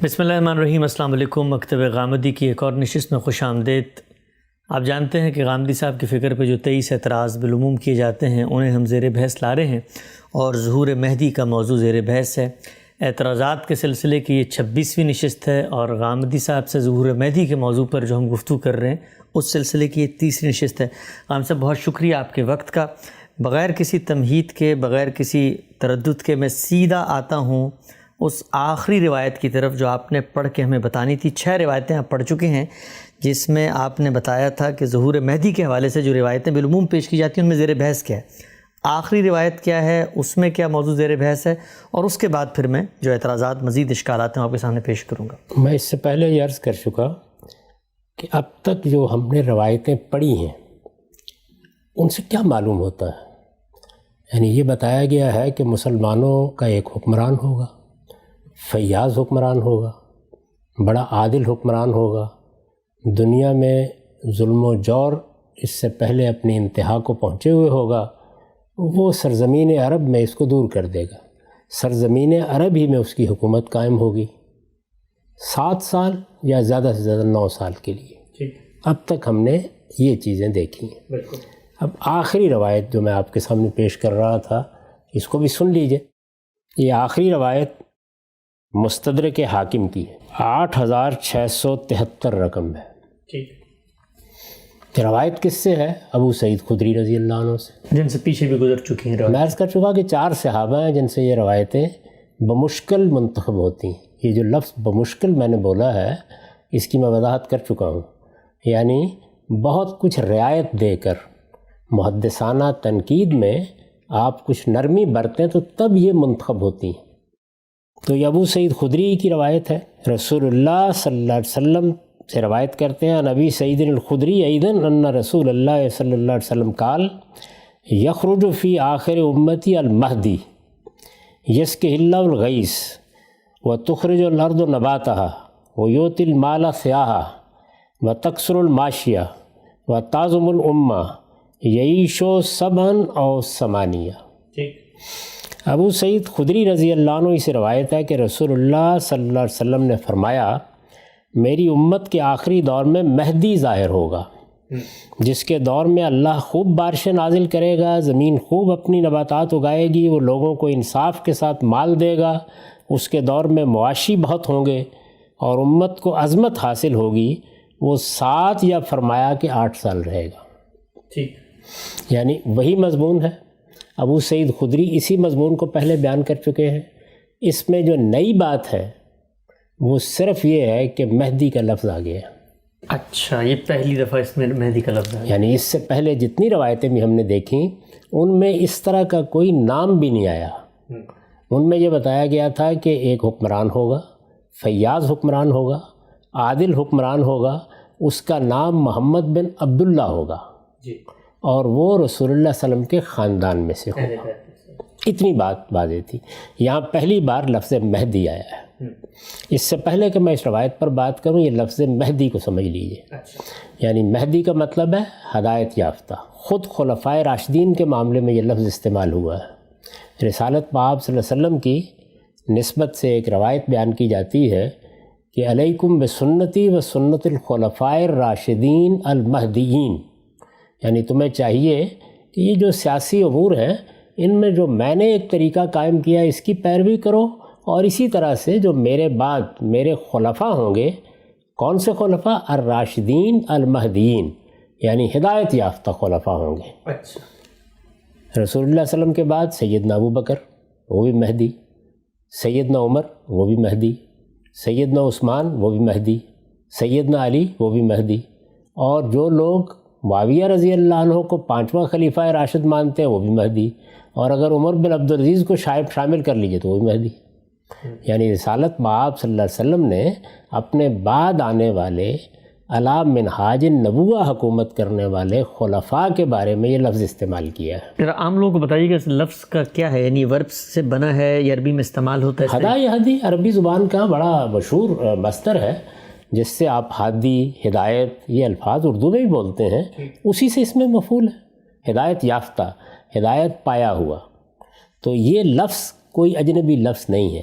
بسم اللہ الرحمن الرحیم۔ السلام علیکم۔ مکتب غامدی کی ایک اور نشست میں خوش آمدید۔ آپ جانتے ہیں کہ غامدی صاحب کی فکر پہ جو 23 اعتراض بالعموم کیے جاتے ہیں انہیں ہم زیر بحث لا رہے ہیں، اور ظہور مہدی کا موضوع زیر بحث ہے۔ اعتراضات کے سلسلے کی یہ 26ویں نشست ہے، اور غامدی صاحب سے ظہور مہدی کے موضوع پر جو ہم گفتگو کر رہے ہیں اس سلسلے کی یہ 30ویں نشست ہے۔ غام صاحب بہت شکریہ آپ کے وقت کا۔ بغیر کسی تمہید کے، بغیر کسی تردد کے میں سیدھا آتا ہوں اس آخری روایت کی طرف جو آپ نے پڑھ کے ہمیں بتانی تھی۔ 6 روایتیں آپ پڑھ چکے ہیں جس میں آپ نے بتایا تھا کہ ظہور مہدی کے حوالے سے جو روایتیں بالعموم پیش کی جاتی ہیں ان میں زیر بحث کیا ہے، آخری روایت کیا ہے، اس میں کیا موضوع زیر بحث ہے، اور اس کے بعد پھر میں جو اعتراضات مزید اشکالات ہیں آپ کے سامنے پیش کروں گا۔ میں اس سے پہلے یہ عرض کر چکا کہ اب تک جو ہم نے روایتیں پڑھی ہیں ان سے کیا معلوم ہوتا ہے؟ یعنی یہ بتایا گیا ہے کہ مسلمانوں کا ایک حکمران ہوگا، فیاض حکمران ہوگا، بڑا عادل حکمران ہوگا، دنیا میں ظلم و جور اس سے پہلے اپنی انتہا کو پہنچے ہوئے ہوگا، وہ سرزمین عرب میں اس کو دور کر دے گا، سرزمین عرب ہی میں اس کی حکومت قائم ہوگی 7 سال یا زیادہ سے زیادہ 9 سال کے لیے۔ اب تک ہم نے یہ چیزیں دیکھی ہیں۔ اب آخری روایت جو میں آپ کے سامنے پیش کر رہا تھا اس کو بھی سن لیجئے۔ یہ آخری روایت مستدرک حاکم کی ہے، 8673 رقم ہے۔ روایت کس سے ہے؟ ابو سعید خدری رضی اللہ عنہ سے، جن سے پیچھے بھی گزر چکی ہیں روایت۔ میں عرض کر چکا کہ 4 صحابہ ہیں جن سے یہ روایتیں بمشکل منتخب ہوتی ہیں۔ یہ جو لفظ بمشکل میں نے بولا ہے اس کی میں وضاحت کر چکا ہوں، یعنی بہت کچھ رعایت دے کر محدثانہ تنقید میں آپ کچھ نرمی برتیں تو تب یہ منتخب ہوتی ہیں۔ تو یہ ابو سعید خدری کی روایت ہے، رسول اللہ صلی اللہ علیہ وسلم سے روایت کرتے ہیں، نبی سعید الخدری ایدن ان رسول اللہ صلی اللہ علیہ وسلم قال یخرج فی آخر امتی المہدی یسقی اللہ الغیث وتخرج الارض نباتها ویؤتی المال ثیاها وتکثر الماشیہ وتعظم الامہ یعیش سبعا او ثمانیہ۔ ابو سعید خدری رضی اللہ عنہ سے روایت ہے کہ رسول اللہ صلی اللہ علیہ وسلم نے فرمایا میری امت کے آخری دور میں مہدی ظاہر ہوگا، جس کے دور میں اللہ خوب بارشیں نازل کرے گا، زمین خوب اپنی نباتات اگائے گی، وہ لوگوں کو انصاف کے ساتھ مال دے گا، اس کے دور میں معاشی بہت ہوں گے اور امت کو عظمت حاصل ہوگی۔ وہ 7 یا فرمایا کہ 8 سال رہے گا۔ یعنی وہی مضمون ہے، ابو سعید خدری اسی مضمون کو پہلے بیان کر چکے ہیں۔ اس میں جو نئی بات ہے وہ صرف یہ ہے کہ مہدی کا لفظ آ گیا۔ اچھا، یہ پہلی دفعہ اس میں مہدی کا لفظ ہے؟ یعنی اس سے پہلے جتنی روایتیں بھی ہم نے دیکھیں ان میں اس طرح کا کوئی نام بھی نہیں آیا۔ ان میں یہ بتایا گیا تھا کہ ایک حکمران ہوگا، فیاض حکمران ہوگا، عادل حکمران ہوگا، اس کا نام محمد بن عبداللہ ہوگا، اور وہ رسول اللہ صلی اللہ علیہ وسلم کے خاندان میں سے ہوگا۔ اتنی بات واضح تھی۔ یہاں پہلی بار لفظ مہدی آیا ہے۔ اس سے پہلے کہ میں اس روایت پر بات کروں، یہ لفظ مہدی کو سمجھ لیجئے۔ یعنی مہدی کا مطلب ہے ہدایت یافتہ۔ خود خلفائے راشدین کے معاملے میں یہ لفظ استعمال ہوا ہے۔ رسالت پاک صلی اللہ علیہ وسلم کی نسبت سے ایک روایت بیان کی جاتی ہے کہ علیکم بسنتی و سنت الخلفائے الراشدین المہدیین، یعنی تمہیں چاہیے کہ یہ جو سیاسی امور ہیں ان میں جو میں نے ایک طریقہ قائم کیا اس کی پیروی کرو، اور اسی طرح سے جو میرے بعد میرے خلفاء ہوں گے، کون سے خلفاء؟ الراشدین المہدیین، یعنی ہدایت یافتہ خلفاء ہوں گے۔ رسول اللہ صلی اللہ علیہ وسلم کے بعد سیدنا ابو بکر وہ بھی مہدی، سیدنا عمر وہ بھی مہدی، سیدنا عثمان وہ بھی مہدی، سیدنا علی وہ بھی مہدی، اور جو لوگ معاویہ رضی اللہ عنہ کو 5واں خلیفہ راشد مانتے ہیں وہ بھی مہدی، اور اگر عمر بن عبدالعزیز کو شامل کر لیجئے تو وہ بھی مہدی۔ یعنی رسالت مآب صلی اللہ علیہ وسلم نے اپنے بعد آنے والے علی منہاج النبوہ حکومت کرنے والے خلفاء کے بارے میں یہ لفظ استعمال کیا ہے۔ ذرا عام لوگوں کو بتائیے کہ اس لفظ کا کیا ہے، یعنی ورب سے بنا ہے یا عربی میں استعمال ہوتا ہے؟ ہدا یا ہدی عربی زبان کا بڑا مشہور مصدر ہے، جس سے آپ ہادی، ہدایت، یہ الفاظ اردو میں بھی بولتے ہیں، اسی سے اس میں مفعول ہے، ہدایت یافتہ، ہدایت پایا ہوا۔ تو یہ لفظ کوئی اجنبی لفظ نہیں ہے،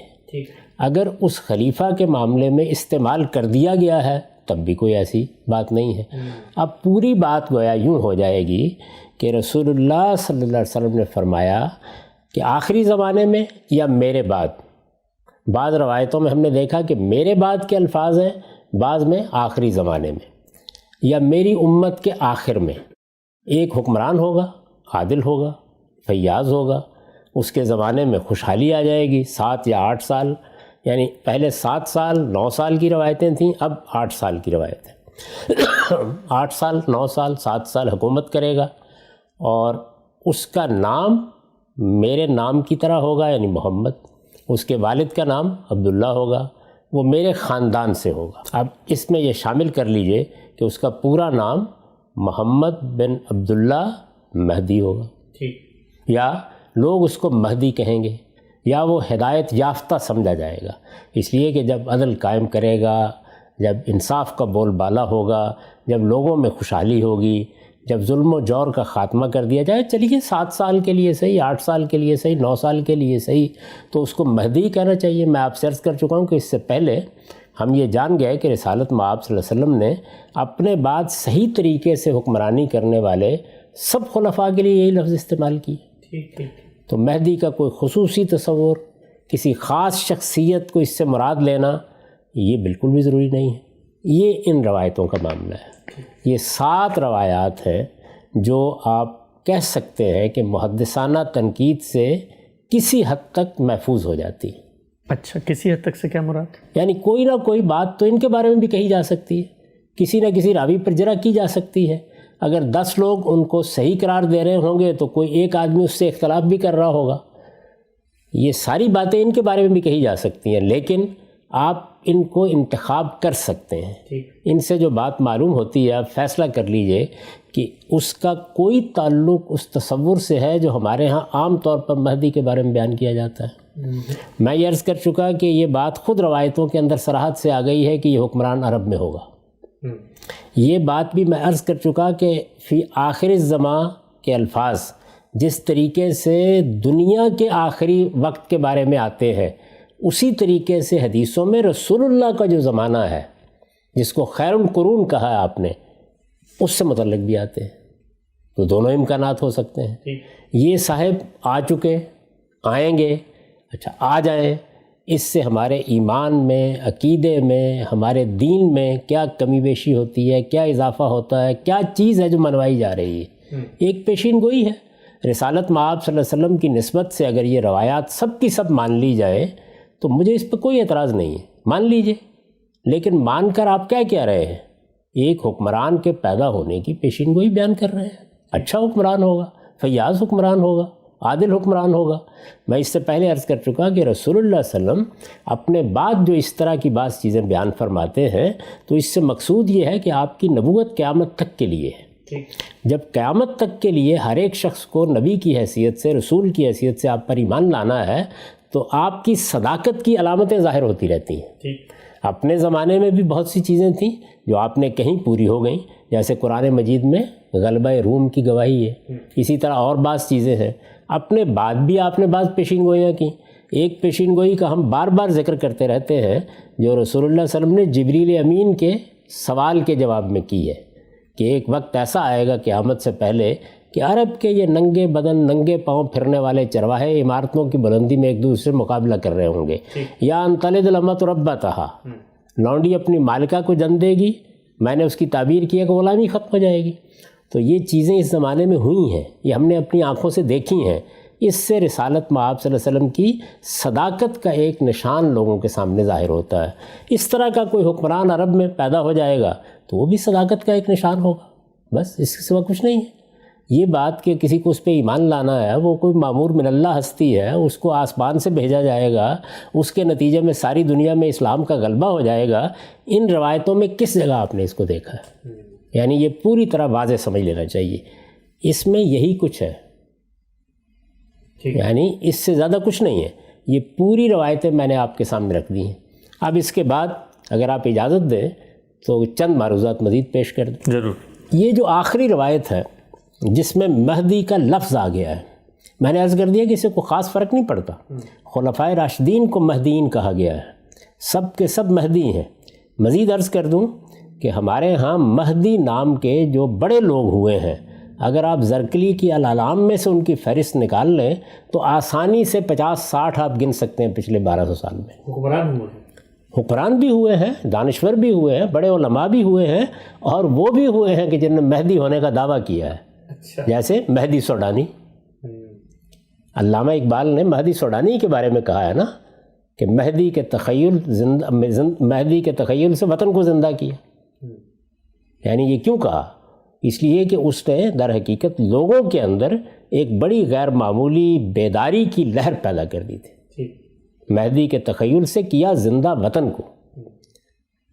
اگر اس خلیفہ کے معاملے میں استعمال کر دیا گیا ہے تب بھی کوئی ایسی بات نہیں ہے۔ اب پوری بات گویا یوں ہو جائے گی کہ رسول اللہ صلی اللہ علیہ وسلم نے فرمایا کہ آخری زمانے میں یا میرے بعد۔ بعض روایتوں میں ہم نے دیکھا کہ میرے بعد کے الفاظ ہیں، بعض میں آخری زمانے میں یا میری امت کے آخر میں ایک حکمران ہوگا، عادل ہوگا، فیاض ہوگا، اس کے زمانے میں خوشحالی آ جائے گی 7 یا 8 سال، یعنی پہلے 7 سال 9 سال کی روایتیں تھیں، اب 8 سال کی روایت ہے۔ 8 سال 9 سال 7 سال حکومت کرے گا اور اس کا نام میرے نام کی طرح ہوگا، یعنی محمد۔ اس کے والد کا نام عبداللہ ہوگا، وہ میرے خاندان سے ہوگا۔ اب اس میں یہ شامل کر لیجئے کہ اس کا پورا نام محمد بن عبداللہ مہدی ہوگا، یا لوگ اس کو مہدی کہیں گے، یا وہ ہدایت یافتہ سمجھا جائے گا، اس لیے کہ جب عدل قائم کرے گا، جب انصاف کا بول بالا ہوگا، جب لوگوں میں خوشحالی ہوگی، جب ظلم و جور کا خاتمہ کر دیا جائے، چلیے 7 سال کے لیے صحیح، 8 سال کے لیے صحیح، 9 سال کے لیے صحیح، تو اس کو مہدی کہنا چاہیے۔ میں آپ سے عرض کر چکا ہوں کہ اس سے پہلے ہم یہ جان گئے کہ رسالت مآب صلی اللہ علیہ وسلم نے اپنے بعد صحیح طریقے سے حکمرانی کرنے والے سب خلفاء کے لیے یہی لفظ استعمال کیے۔ تو مہدی کا کوئی خصوصی تصور، کسی خاص شخصیت کو اس سے مراد لینا، یہ بالکل بھی ضروری نہیں ہے۔ یہ ان روایتوں کا معاملہ ہے۔ یہ 7 روایات ہیں جو آپ کہہ سکتے ہیں کہ محدثانہ تنقید سے کسی حد تک محفوظ ہو جاتی ہیں۔ اچھا، کسی حد تک سے کیا مراد؟ یعنی کوئی نہ کوئی بات تو ان کے بارے میں بھی کہی جا سکتی ہے، کسی نہ کسی راوی پر جرح کی جا سکتی ہے۔ اگر 10 لوگ ان کو صحیح قرار دے رہے ہوں گے تو کوئی ایک آدمی اس سے اختلاف بھی کر رہا ہوگا۔ یہ ساری باتیں ان کے بارے میں بھی کہی جا سکتی ہیں، لیکن آپ ان کو انتخاب کر سکتے ہیں۔ ان سے جو بات معلوم ہوتی ہے آپ فیصلہ کر لیجئے کہ اس کا کوئی تعلق اس تصور سے ہے جو ہمارے ہاں عام طور پر مہدی کے بارے میں بیان کیا جاتا ہے۔ میں یہ عرض کر چکا کہ یہ بات خود روایتوں کے اندر صراحت سے آ گئی ہے کہ یہ حکمران عرب میں ہوگا۔ یہ بات بھی میں عرض کر چکا کہ فی آخر الزمان کے الفاظ جس طریقے سے دنیا کے آخری وقت کے بارے میں آتے ہیں، اسی طریقے سے حدیثوں میں رسول اللہ کا جو زمانہ ہے، جس کو خیر القرون کہا ہے آپ نے، اس سے متعلق بھی آتے ہیں۔ تو دونوں امکانات ہو سکتے ہیں۔ یہ صاحب آ چکے، آئیں گے، اچھا آ جائیں، اس سے ہمارے ایمان میں، عقیدے میں، ہمارے دین میں کیا کمی بیشی ہوتی ہے، کیا اضافہ ہوتا ہے، کیا چیز ہے جو منوائی جا رہی ہے۔ ایک پیشین گوئی ہے۔ رسالت مآب صلی اللہ علیہ وسلم کی نسبت سے اگر یہ روایات سب کی سب مان لی جائے تو مجھے اس پہ کوئی اعتراض نہیں ہے، مان لیجئے، لیکن مان کر آپ کیا کہہ رہے ہیں؟ ایک حکمران کے پیدا ہونے کی پیشین گوئی بیان کر رہے ہیں۔ اچھا حکمران ہوگا، فیاض حکمران ہوگا، عادل حکمران ہوگا۔ میں اس سے پہلے عرض کر چکا کہ رسول اللہ صلی اللہ علیہ وسلم اپنے بعد جو اس طرح کی بعض چیزیں بیان فرماتے ہیں تو اس سے مقصود یہ ہے کہ آپ کی نبوت قیامت تک کے لیے ہے۔ جب قیامت تک کے لیے ہر ایک شخص کو نبی کی حیثیت سے، رسول کی حیثیت سے آپ پر ایمان لانا ہے تو آپ کی صداقت کی علامتیں ظاہر ہوتی رہتی ہیں۔ اپنے زمانے میں بھی بہت سی چیزیں تھیں جو آپ نے کہیں پوری ہو گئیں، جیسے قرآن مجید میں غلبہ روم کی گواہی ہے، اسی طرح اور بعض چیزیں ہیں۔ اپنے بعد بھی آپ نے بعض پیشین گوئیاں کی۔ ایک پیشین گوئی کا ہم بار بار ذکر کرتے رہتے ہیں جو رسول اللہ صلی اللہ علیہ وسلم نے جبریل امین کے سوال کے جواب میں کی ہے کہ ایک وقت ایسا آئے گا قیامت سے پہلے کہ عرب کے یہ ننگے بدن، ننگے پاؤں پھرنے والے چرواہے عمارتوں کی بلندی میں ایک دوسرے مقابلہ کر رہے ہوں گے۔ یا انطلد الامۃ ربتہا، لونڈی اپنی مالکہ کو جن دے گی، میں نے اس کی تعبیر کی ہے کہ غلامی ختم ہو جائے گی۔ تو یہ چیزیں اس زمانے میں ہوئی ہیں، یہ ہم نے اپنی آنکھوں سے دیکھی ہیں۔ اس سے رسالت مآب صلی اللہ علیہ وسلم کی صداقت کا ایک نشان لوگوں کے سامنے ظاہر ہوتا ہے۔ اس طرح کا کوئی حکمران عرب میں پیدا ہو جائے گا تو وہ بھی صداقت کا ایک نشان ہوگا، بس اس کے سوا کچھ نہیں ہے۔ یہ بات کہ کسی کو اس پہ ایمان لانا ہے، وہ کوئی مامور من اللہ ہستی ہے، اس کو آسمان سے بھیجا جائے گا، اس کے نتیجے میں ساری دنیا میں اسلام کا غلبہ ہو جائے گا، ان روایتوں میں کس جگہ آپ نے اس کو دیکھا ہے؟ یعنی یہ پوری طرح واضح سمجھ لینا چاہیے، اس میں یہی کچھ ہے، یعنی اس سے زیادہ کچھ نہیں ہے۔ یہ پوری روایتیں میں نے آپ کے سامنے رکھ دی ہیں۔ اب اس کے بعد اگر آپ اجازت دیں تو چند معروضات مزید پیش کر دیں۔ ضرور۔ یہ جو آخری روایت ہے جس میں مہدی کا لفظ آ گیا ہے، میں نے عرض کر دیا کہ اس سے کوئی خاص فرق نہیں پڑتا. خلفائے راشدین کو مہدیین کہا گیا ہے، سب کے سب مہدی ہیں. مزید عرض کر دوں کہ ہمارے ہاں مہدی نام کے جو بڑے لوگ ہوئے ہیں، اگر آپ زرکلی کی الاعلام میں سے ان کی فہرست نکال لیں تو آسانی سے 50-60 آپ گن سکتے ہیں پچھلے 1200 سال میں. حکمران ہوئے ہیں، حکمران بھی ہوئے ہیں، دانشور بھی ہوئے ہیں، بڑے علماء بھی ہوئے ہیں، اور وہ بھی ہوئے ہیں کہ جن نے مہدی ہونے کا دعویٰ کیا ہے. جیسے مہدی سوڈانی. علامہ اقبال نے مہدی سوڈانی کے بارے میں کہا ہے نا کہ مہدی کے تخیل سے وطن کو زندہ کیا. یعنی یہ کیوں کہا؟ اس لیے کہ اس نے در حقیقت لوگوں کے اندر ایک بڑی غیر معمولی بیداری کی لہر پیدا کر دی تھی. مہدی کے تخیل سے کیا زندہ وطن کو.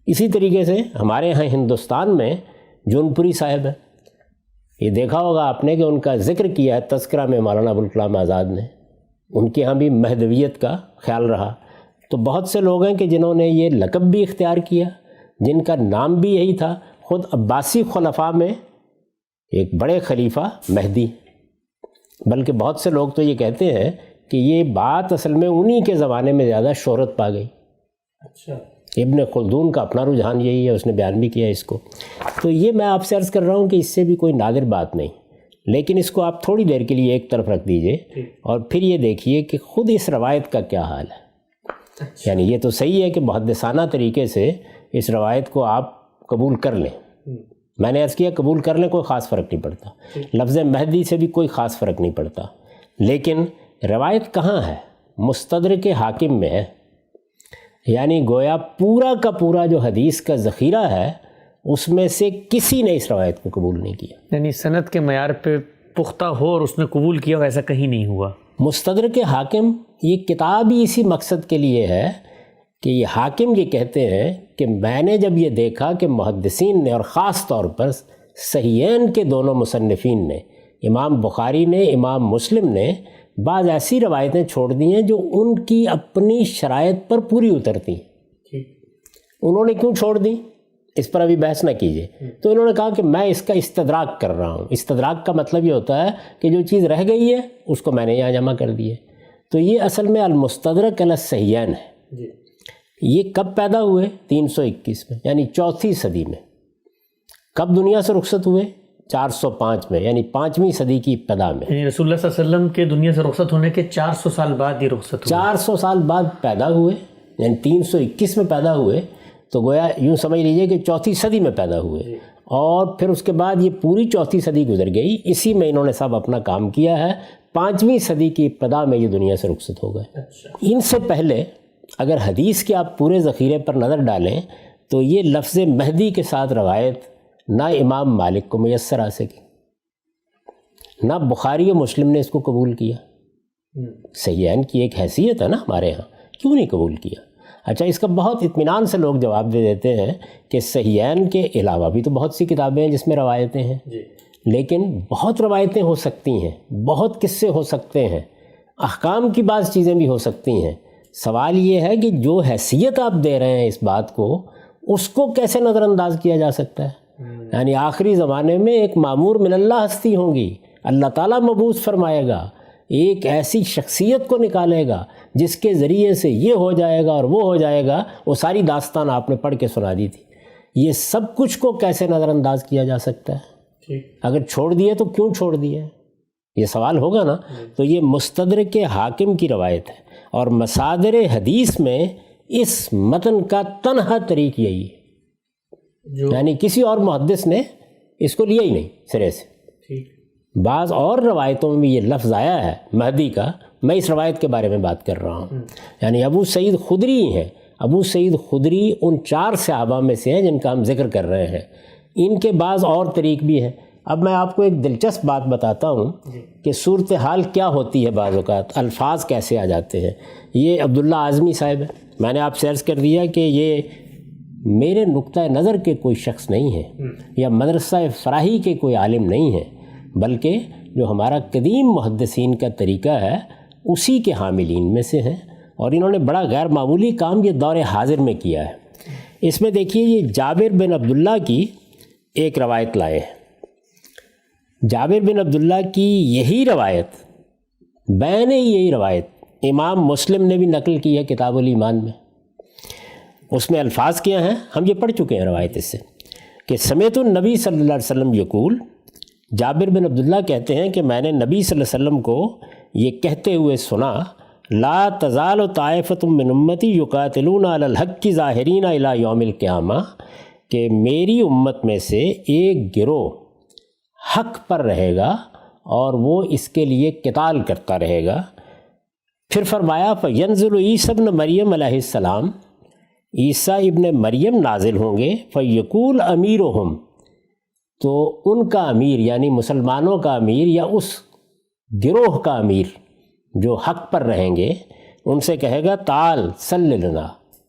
اسی طریقے سے ہمارے ہاں ہندوستان میں جون پوری صاحب ہیں. یہ دیکھا ہوگا آپ نے کہ ان کا ذکر کیا ہے تذکرہ میں مولانا ابوالکلام آزاد نے. ان کے ہاں بھی مہدویت کا خیال رہا. تو بہت سے لوگ ہیں کہ جنہوں نے یہ لقب بھی اختیار کیا، جن کا نام بھی یہی تھا. خود عباسی خلفاء میں ایک بڑے خلیفہ مہدی. بلکہ بہت سے لوگ تو یہ کہتے ہیں کہ یہ بات اصل میں انہی کے زمانے میں زیادہ شہرت پا گئی. ابن خلدون کا اپنا رجحان یہی ہے، اس نے بیان بھی کیا اس کو. تو یہ میں آپ سے عرض کر رہا ہوں کہ اس سے بھی کوئی نادر بات نہیں، لیکن اس کو آپ تھوڑی دیر کے لیے ایک طرف رکھ دیجئے اور پھر یہ دیکھیے کہ خود اس روایت کا کیا حال ہے. یعنی یہ تو صحیح ہے کہ محدثانہ طریقے سے اس روایت کو آپ قبول کر لیں. میں نے عرض کیا قبول کر لیں، کوئی خاص فرق نہیں پڑتا. لفظ مہدی سے بھی کوئی خاص فرق نہیں پڑتا. لیکن روایت کہاں ہے؟ مستدرک حاکم میں ہے. یعنی گویا پورا کا پورا جو حدیث کا ذخیرہ ہے اس میں سے کسی نے اس روایت کو قبول نہیں کیا. یعنی سند کے معیار پہ پختہ ہو اور اس نے قبول کیا، ایسا کہیں نہیں ہوا. مستدرک حاکم یہ کتاب ہی اسی مقصد کے لیے ہے کہ یہ حاکم یہ کہتے ہیں کہ میں نے جب یہ دیکھا کہ محدثین نے اور خاص طور پر صحیحین کے دونوں مصنفین نے، امام بخاری نے، امام مسلم نے، بعض ایسی روایتیں چھوڑ دی ہیں جو ان کی اپنی شرائط پر پوری اترتی ہیں. انہوں نے کیوں چھوڑ دی اس پر ابھی بحث نہ کیجیے. تو انہوں نے کہا کہ میں اس کا استدراک کر رہا ہوں. استدراک کا مطلب یہ ہوتا ہے کہ جو چیز رہ گئی ہے اس کو میں نے یہاں جمع کر دی ہے. تو یہ اصل میں المستدرک علی الصحیحین ہے. یہ کب پیدا ہوئے؟ 321 میں، یعنی 4تھی صدی میں. کب دنیا سے رخصت ہوئے؟ 405 میں، یعنی 5ویں صدی کی ابتدا میں. یعنی رسول اللہ صلی اللہ علیہ وسلم کے دنیا سے رخصت ہونے کے 400 سال بعد یہ رخصت ہوئے. 400 سال بعد پیدا ہوئے، یعنی 321 میں پیدا ہوئے. تو گویا یوں سمجھ لیجئے کہ 4تھی صدی میں پیدا ہوئے. اور پھر اس کے بعد یہ پوری 4تھی صدی گزر گئی. اسی میں انہوں نے سب اپنا کام کیا ہے. 5ویں صدی کی ابتدا میں یہ دنیا سے رخصت ہو گئے. ان سے پہلے اگر حدیث کے آپ پورے ذخیرے پر نظر ڈالیں تو یہ لفظ مہدی کے ساتھ روایت نہ امام مالک کو میسر آ سکی، نہ بخاری و مسلم نے اس کو قبول کیا. صحیحین کی ایک حیثیت ہے نا ہمارے ہاں، کیوں نہیں قبول کیا؟ اچھا، اس کا بہت اطمینان سے لوگ جواب دے دیتے ہیں کہ صحیحین کے علاوہ بھی تو بہت سی کتابیں ہیں جس میں روایتیں ہیں. لیکن بہت روایتیں ہو سکتی ہیں، بہت قصے ہو سکتے ہیں، احکام کی بعض چیزیں بھی ہو سکتی ہیں. سوال یہ ہے کہ جو حیثیت آپ دے رہے ہیں اس بات کو، اس کو کیسے نظر انداز کیا جا سکتا ہے؟ یعنی آخری زمانے میں ایک مامور من اللہ ہستی ہوں گی، اللہ تعالیٰ مبعوث فرمائے گا، ایک ایسی شخصیت کو نکالے گا جس کے ذریعے سے یہ ہو جائے گا اور وہ ہو جائے گا. وہ ساری داستان آپ نے پڑھ کے سنا دی تھی. یہ سب کچھ کو کیسے نظر انداز کیا جا سکتا ہے؟ اگر چھوڑ دیے تو کیوں چھوڑ دیے؟ یہ سوال ہوگا نا. تو یہ مستدرک حاکم کی روایت ہے، اور مصادر حدیث میں اس متن کا تنہا طریق یہی ہے. یعنی کسی اور محدث نے اس کو لیا ہی نہیں سرے سے. بعض اور روایتوں میں یہ لفظ آیا ہے مہدی کا، میں اس روایت کے بارے میں بات کر رہا ہوں. یعنی ابو سعید خدری ہیں. ابو سعید خدری ان 4 صحابہ میں سے ہیں جن کا ہم ذکر کر رہے ہیں. ان کے بعض اور طریق بھی ہیں. اب میں آپ کو ایک دلچسپ بات بتاتا ہوں کہ صورتحال کیا ہوتی ہے. بعض اوقات الفاظ کیسے آ جاتے ہیں. یہ عبداللہ اعظمی صاحب ہے. میں نے آپ سے عرض کر دیا کہ یہ میرے نقطہ نظر کے کوئی شخص نہیں ہے یا مدرسہ فراہی کے کوئی عالم نہیں ہے، بلکہ جو ہمارا قدیم محدثین کا طریقہ ہے اسی کے حاملین میں سے ہیں. اور انہوں نے بڑا غیر معمولی کام یہ دور حاضر میں کیا ہے. اس میں دیکھیے یہ جابر بن عبداللہ کی ایک روایت لائے ہیں. جابر بن عبداللہ کی یہی روایت بین یہی روایت امام مسلم نے بھی نقل کی ہے کتاب الایمان میں. اس میں الفاظ کیا ہیں ہم یہ پڑھ چکے ہیں روایت اس سے کہ سمیت النبی صلی اللہ علیہ وسلم یقول، جابر بن عبداللہ کہتے ہیں کہ میں نے نبی صلی اللہ علیہ وسلم کو یہ کہتے ہوئے سنا، لا تزال طائفۃ من امتی یقاتلون علی الحق ظاہرین الی یوم القیامہ، کہ میری امت میں سے ایک گروہ حق پر رہے گا اور وہ اس کے لیے قتال کرتا رہے گا. پھر فرمایا فینزل عیسی ابن مریم علیہ السلام، عیسیٰ ابن مریم نازل ہوں گے، فیقول امیرہم، تو ان کا امیر یعنی مسلمانوں کا امیر یا اس گروہ کا امیر جو حق پر رہیں گے ان سے کہے گا تعال صلی لنا،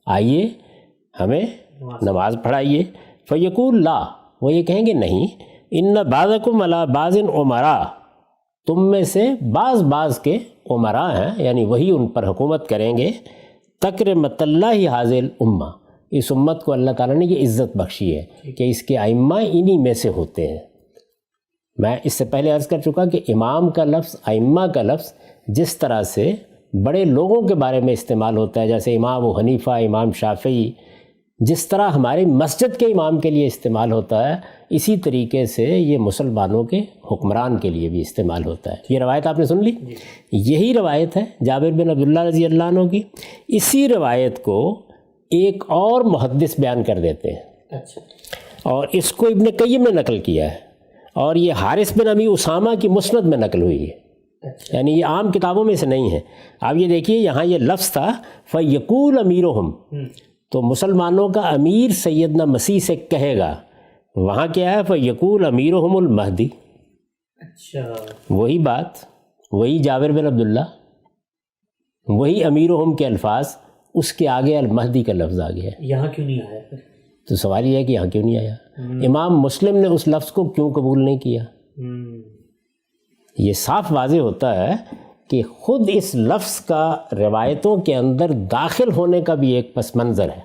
آئیے ہمیں نماز پڑھائیے. فیقول لا، وہ یہ کہیں گے نہیں، ان بعضکم علی بعض امراء، تم میں سے بعض کے امراء ہیں یعنی وہی ان پر حکومت کریں گے. تکرمت اللہ حاضر الامہ، اس امت کو اللہ تعالیٰ نے یہ عزت بخشی ہے کہ اس کے ائمہ انہی میں سے ہوتے ہیں. میں اس سے پہلے عرض کر چکا کہ امام کا لفظ، ائمہ کا لفظ جس طرح سے بڑے لوگوں کے بارے میں استعمال ہوتا ہے، جیسے امام ابو حنیفہ، امام شافعی، جس طرح ہماری مسجد کے امام کے لیے استعمال ہوتا ہے، اسی طریقے سے یہ مسلمانوں کے حکمران کے لیے بھی استعمال ہوتا ہے. یہ روایت آپ نے سن لی، یہی روایت ہے جابر بن عبداللہ رضی اللہ عنہ کی. اسی روایت کو ایک اور محدث بیان کر دیتے ہیں، اور اس کو ابن قیم نے نقل کیا ہے، اور یہ حارث بن ابی اسامہ کی مسند میں نقل ہوئی ہے، یعنی یہ عام کتابوں میں سے نہیں ہے. آپ یہ دیکھیے یہاں یہ لفظ تھا فیقول امیرہم، تو مسلمانوں کا امیر سیدنا مسیح سے کہے گا، وہاں کیا ہے فیقول امیرہم المہدی. وہی بات، وہی جابر بن عبداللہ، وہی امیرہم کے الفاظ، اس کے آگے المہدی کا لفظ آ گیا ہے. یہاں کیوں نہیں آیا پھر؟ تو سوال یہ ہے کہ یہاں کیوں نہیں آیا، امام مسلم نے اس لفظ کو کیوں قبول نہیں کیا؟ یہ صاف واضح ہوتا ہے کہ خود اس لفظ کا روایتوں کے اندر داخل ہونے کا بھی ایک پس منظر ہے.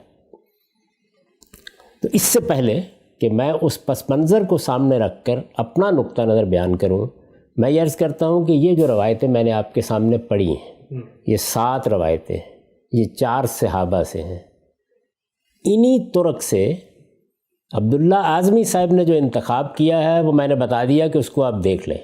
تو اس سے پہلے کہ میں اس پس منظر کو سامنے رکھ کر اپنا نقطہ نظر بیان کروں، میں یہ عرض کرتا ہوں کہ یہ جو روایتیں میں نے آپ کے سامنے پڑھی ہیں، یہ 7 روایتیں، یہ 4 صحابہ سے ہیں. انہی طرق سے عبداللہ اعظمی صاحب نے جو انتخاب کیا ہے وہ میں نے بتا دیا کہ اس کو آپ دیکھ لیں.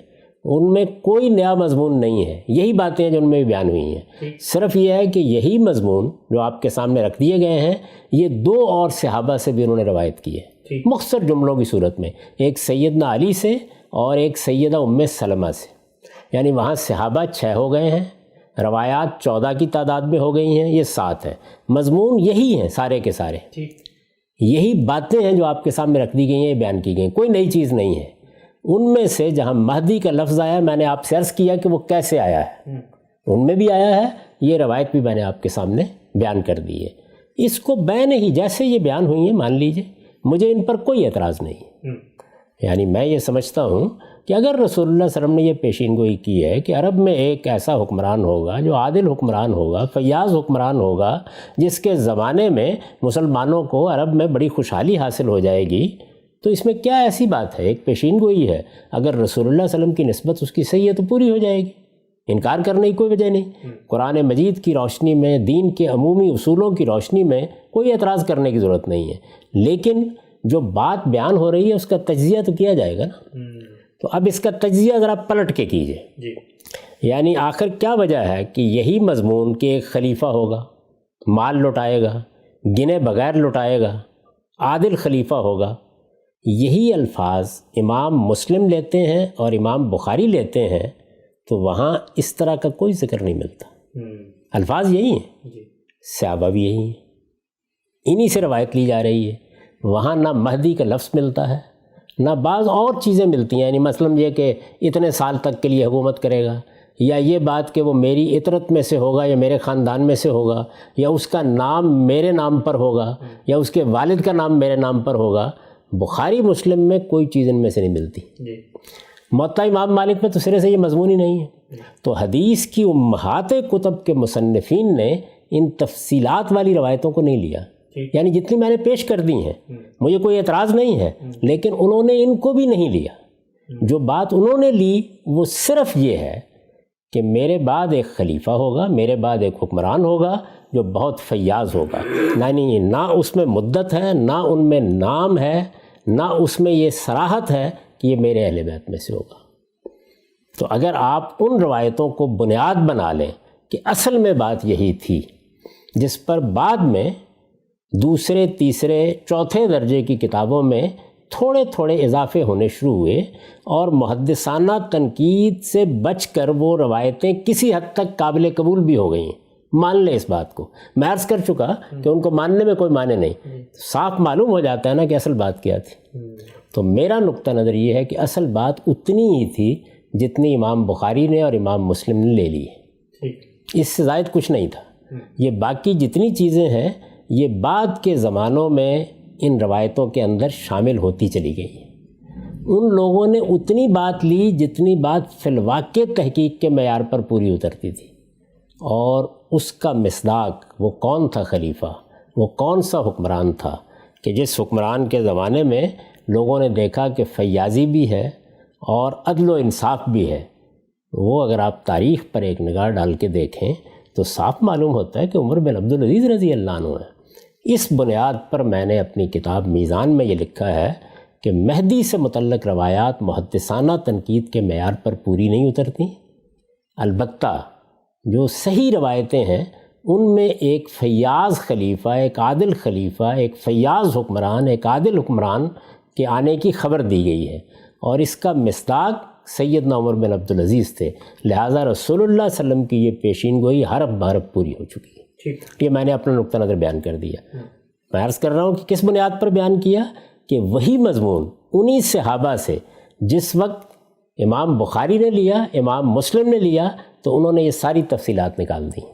ان میں کوئی نیا مضمون نہیں ہے، یہی باتیں ہیں جو ان میں بھی بیان ہوئی ہیں. صرف یہ ہے کہ یہی مضمون جو آپ کے سامنے رکھ دیے گئے ہیں یہ 2 اور صحابہ سے بھی انہوں نے روایت کی ہے، مختصر جملوں کی صورت میں، ایک سیدنا علی سے اور ایک سیدہ ام سلمہ سے. یعنی وہاں صحابہ 6 ہو گئے ہیں، روایات 14 کی تعداد میں ہو گئی ہیں، یہ 7 ہیں. مضمون یہی ہیں سارے کے سارے، یہی باتیں ہیں جو آپ کے سامنے رکھ دی گئی ہیں، بیان کی گئی، کوئی نئی چیز نہیں ہے. ان میں سے جہاں مہدی کا لفظ آیا، میں نے آپ سے عرض کیا کہ وہ کیسے آیا ہے، ان میں بھی آیا ہے، یہ روایت بھی میں نے آپ کے سامنے بیان کر دی ہے. اس کو بین ہی جیسے یہ بیان ہوئی ہیں مان لیجئے، مجھے ان پر کوئی اعتراض نہیں. یعنی میں یہ سمجھتا ہوں کہ اگر رسول اللہ صلی اللہ علیہ وسلم نے یہ پیشین گوئی کی ہے کہ عرب میں ایک ایسا حکمران ہوگا جو عادل حکمران ہوگا، فیاض حکمران ہوگا، جس کے زمانے میں مسلمانوں کو عرب میں بڑی خوشحالی حاصل ہو جائے گی، تو اس میں کیا ایسی بات ہے، ایک پیشین گوئی ہے. اگر رسول اللہ صلی اللہ علیہ وسلم کی نسبت اس کی صحیح ہے تو پوری ہو جائے گی، انکار کرنے کی کوئی وجہ نہیں. قرآن مجید کی روشنی میں، دین کے عمومی اصولوں کی روشنی میں کوئی اعتراض کرنے کی ضرورت نہیں ہے. لیکن جو بات بیان ہو رہی ہے اس کا تجزیہ تو کیا جائے گا نا. تو اب اس کا تجزیہ ذرا پلٹ کے کیجئے. یعنی آخر کیا وجہ ہے کہ یہی مضمون کہ ایک خلیفہ ہوگا، مال لٹائے گا، گنے بغیر لٹائے گا، عادل خلیفہ ہوگا، یہی الفاظ امام مسلم لیتے ہیں اور امام بخاری لیتے ہیں تو وہاں اس طرح کا کوئی ذکر نہیں ملتا. الفاظ یہی ہیں، صحابہ بھی یہی ہیں، انہی سے روایت لی جا رہی ہے. وہاں نہ مہدی کا لفظ ملتا ہے، نہ بعض اور چیزیں ملتی ہیں. یعنی مثلا یہ کہ اتنے سال تک کے لیے حکومت کرے گا، یا یہ بات کہ وہ میری عطرت میں سے ہوگا یا میرے خاندان میں سے ہوگا، یا اس کا نام میرے نام پر ہوگا، یا اس کے والد کا نام میرے نام پر ہوگا. بخاری مسلم میں کوئی چیز ان میں سے نہیں ملتی. موطا امام مالک میں تو سرے سے یہ مضمون ہی نہیں ہے. تو حدیث کی امہات کتب کے مصنفین نے ان تفصیلات والی روایتوں کو نہیں لیا. یعنی جتنی میں نے پیش کر دی ہیں مجھے کوئی اعتراض نہیں ہے، لیکن انہوں نے ان کو بھی نہیں لیا. جو بات انہوں نے لی وہ صرف یہ ہے کہ میرے بعد ایک خلیفہ ہوگا، میرے بعد ایک حکمران ہوگا جو بہت فیاض ہوگا. نہیں، نہ اس میں مدت ہے، نہ ان میں نام ہے، نہ اس میں یہ صراحت ہے کہ یہ میرے اہل بیت میں سے ہوگا. تو اگر آپ ان روایتوں کو بنیاد بنا لیں کہ اصل میں بات یہی تھی، جس پر بعد میں دوسرے، تیسرے، چوتھے درجے کی کتابوں میں تھوڑے تھوڑے اضافے ہونے شروع ہوئے اور محدثانہ تنقید سے بچ کر وہ روایتیں کسی حد تک قابل قبول بھی ہو گئیں. مان لیں اس بات کو. میں عرض کر چکا کہ ان کو ماننے میں کوئی معنی نہیں، صاف معلوم ہو جاتا ہے نا کہ اصل بات کیا تھی. تو میرا نقطہ نظر یہ ہے کہ اصل بات اتنی ہی تھی جتنی امام بخاری نے اور امام مسلم نے لے لی ہے، اس سے زائد کچھ نہیں تھا. یہ باقی جتنی چیزیں ہیں یہ بعد کے زمانوں میں ان روایتوں کے اندر شامل ہوتی چلی گئی ہیں. ان لوگوں نے اتنی بات لی جتنی بات فی الواقع تحقیق کے معیار پر پوری اترتی تھی، اور اس کا مصداق وہ کون تھا خلیفہ، وہ کون سا حکمران تھا کہ جس حکمران کے زمانے میں لوگوں نے دیکھا کہ فیاضی بھی ہے اور عدل و انصاف بھی ہے. وہ اگر آپ تاریخ پر ایک نگاہ ڈال کے دیکھیں تو صاف معلوم ہوتا ہے کہ عمر بن عبدالعزیز رضی اللہ عنہ ہے. اس بنیاد پر میں نے اپنی کتاب میزان میں یہ لکھا ہے کہ مہدی سے متعلق روایات محدثانہ تنقید کے معیار پر پوری نہیں اترتی. البتہ جو صحیح روایتیں ہیں ان میں ایک فیاض خلیفہ، ایک عادل خلیفہ، ایک فیاض حکمران، ایک عادل حکمران کے آنے کی خبر دی گئی ہے، اور اس کا مصداق سیدنا عمر بن عبدالعزیز تھے. لہٰذا رسول اللہ صلی اللہ علیہ وسلم کی یہ پیشین گوئی حرف بحرف پوری ہو چکی ہے. یہ میں نے اپنا نقطہ نظر بیان کر دیا. میں عرض کر رہا ہوں کہ کس بنیاد پر بیان کیا کہ وہی مضمون انہی صحابہ سے جس وقت امام بخاری نے لیا، امام مسلم نے لیا، تو انہوں نے یہ ساری تفصیلات نکال دیں.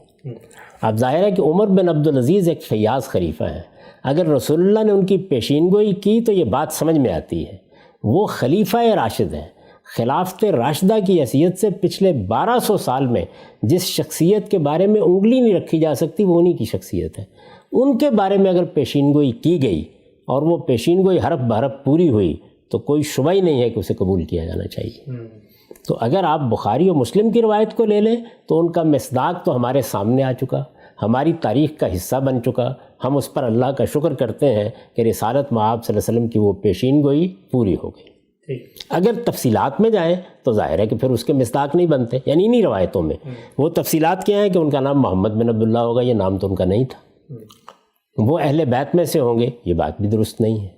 اب ظاہر ہے کہ عمر بن عبدالعزیز ایک فیاض خلیفہ ہیں. اگر رسول اللہ نے ان کی پیشین گوئی کی تو یہ بات سمجھ میں آتی ہے. وہ خلیفہ راشد ہیں. خلافت راشدہ کی حیثیت سے پچھلے 1200 سال میں جس شخصیت کے بارے میں انگلی نہیں رکھی جا سکتی وہ انہی کی شخصیت ہے. ان کے بارے میں اگر پیشین گوئی کی گئی اور وہ پیشین گوئی حرف بحرف پوری ہوئی تو کوئی شبہ ہی نہیں ہے کہ اسے قبول کیا جانا چاہیے. تو اگر آپ بخاری و مسلم کی روایت کو لے لیں تو ان کا مصداق تو ہمارے سامنے آ چکا، ہماری تاریخ کا حصہ بن چکا. ہم اس پر اللہ کا شکر کرتے ہیں کہ رسالت مآب صلی اللہ علیہ وسلم کی وہ پیشین گوئی پوری ہو گئی. اگر تفصیلات میں جائیں تو ظاہر ہے کہ پھر اس کے مصداق نہیں بنتے. یعنی انہی روایتوں میں وہ تفصیلات کیا ہیں کہ ان کا نام محمد بن عبداللہ ہوگا، یہ نام تو ان کا نہیں تھا. وہ اہل بیت میں سے ہوں گے، یہ بات بھی درست نہیں ہے.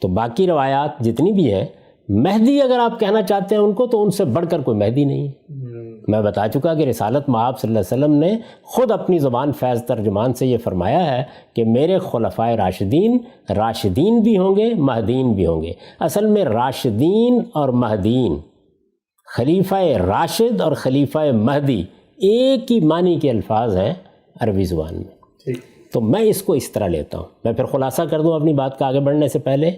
تو باقی روایات جتنی بھی ہیں، مہدی اگر آپ کہنا چاہتے ہیں ان کو، تو ان سے بڑھ کر کوئی مہدی نہیں ہے. میں بتا چکا کہ رسالت مآب صلی اللہ علیہ وسلم نے خود اپنی زبان فیض ترجمان سے یہ فرمایا ہے کہ میرے خلفائے راشدین بھی ہوں گے، مہدین بھی ہوں گے. اصل میں راشدین اور مہدین، خلیفہ راشد اور خلیفہ مہدی ایک ہی معنی کے الفاظ ہیں عربی زبان میں. تو میں اس کو اس طرح لیتا ہوں. میں پھر خلاصہ کر دوں اپنی بات کا آگے بڑھنے سے پہلے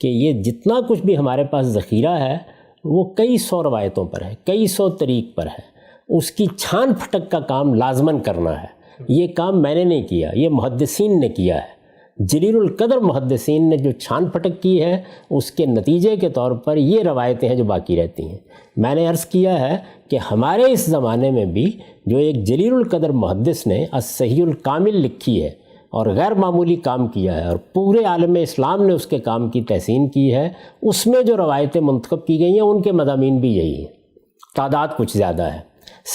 کہ یہ جتنا کچھ بھی ہمارے پاس ذخیرہ ہے وہ کئی سو روایتوں پر ہے، کئی سو طریق پر ہے. اس کی چھان پھٹک کا کام لازماً کرنا ہے. یہ کام میں نے نہیں کیا، یہ محدثین نے کیا ہے. جلیل القدر محدثین نے جو چھان پھٹک کی ہے اس کے نتیجے کے طور پر یہ روایتیں ہیں جو باقی رہتی ہیں. میں نے عرض کیا ہے کہ ہمارے اس زمانے میں بھی جو ایک جلیل القدر محدث نے الصحیح الکامل لکھی ہے اور غیر معمولی کام کیا ہے، اور پورے عالم اسلام نے اس کے کام کی تحسین کی ہے، اس میں جو روایتیں منتخب کی گئی ہیں ان کے مضامین بھی یہی ہیں. تعداد کچھ زیادہ ہے،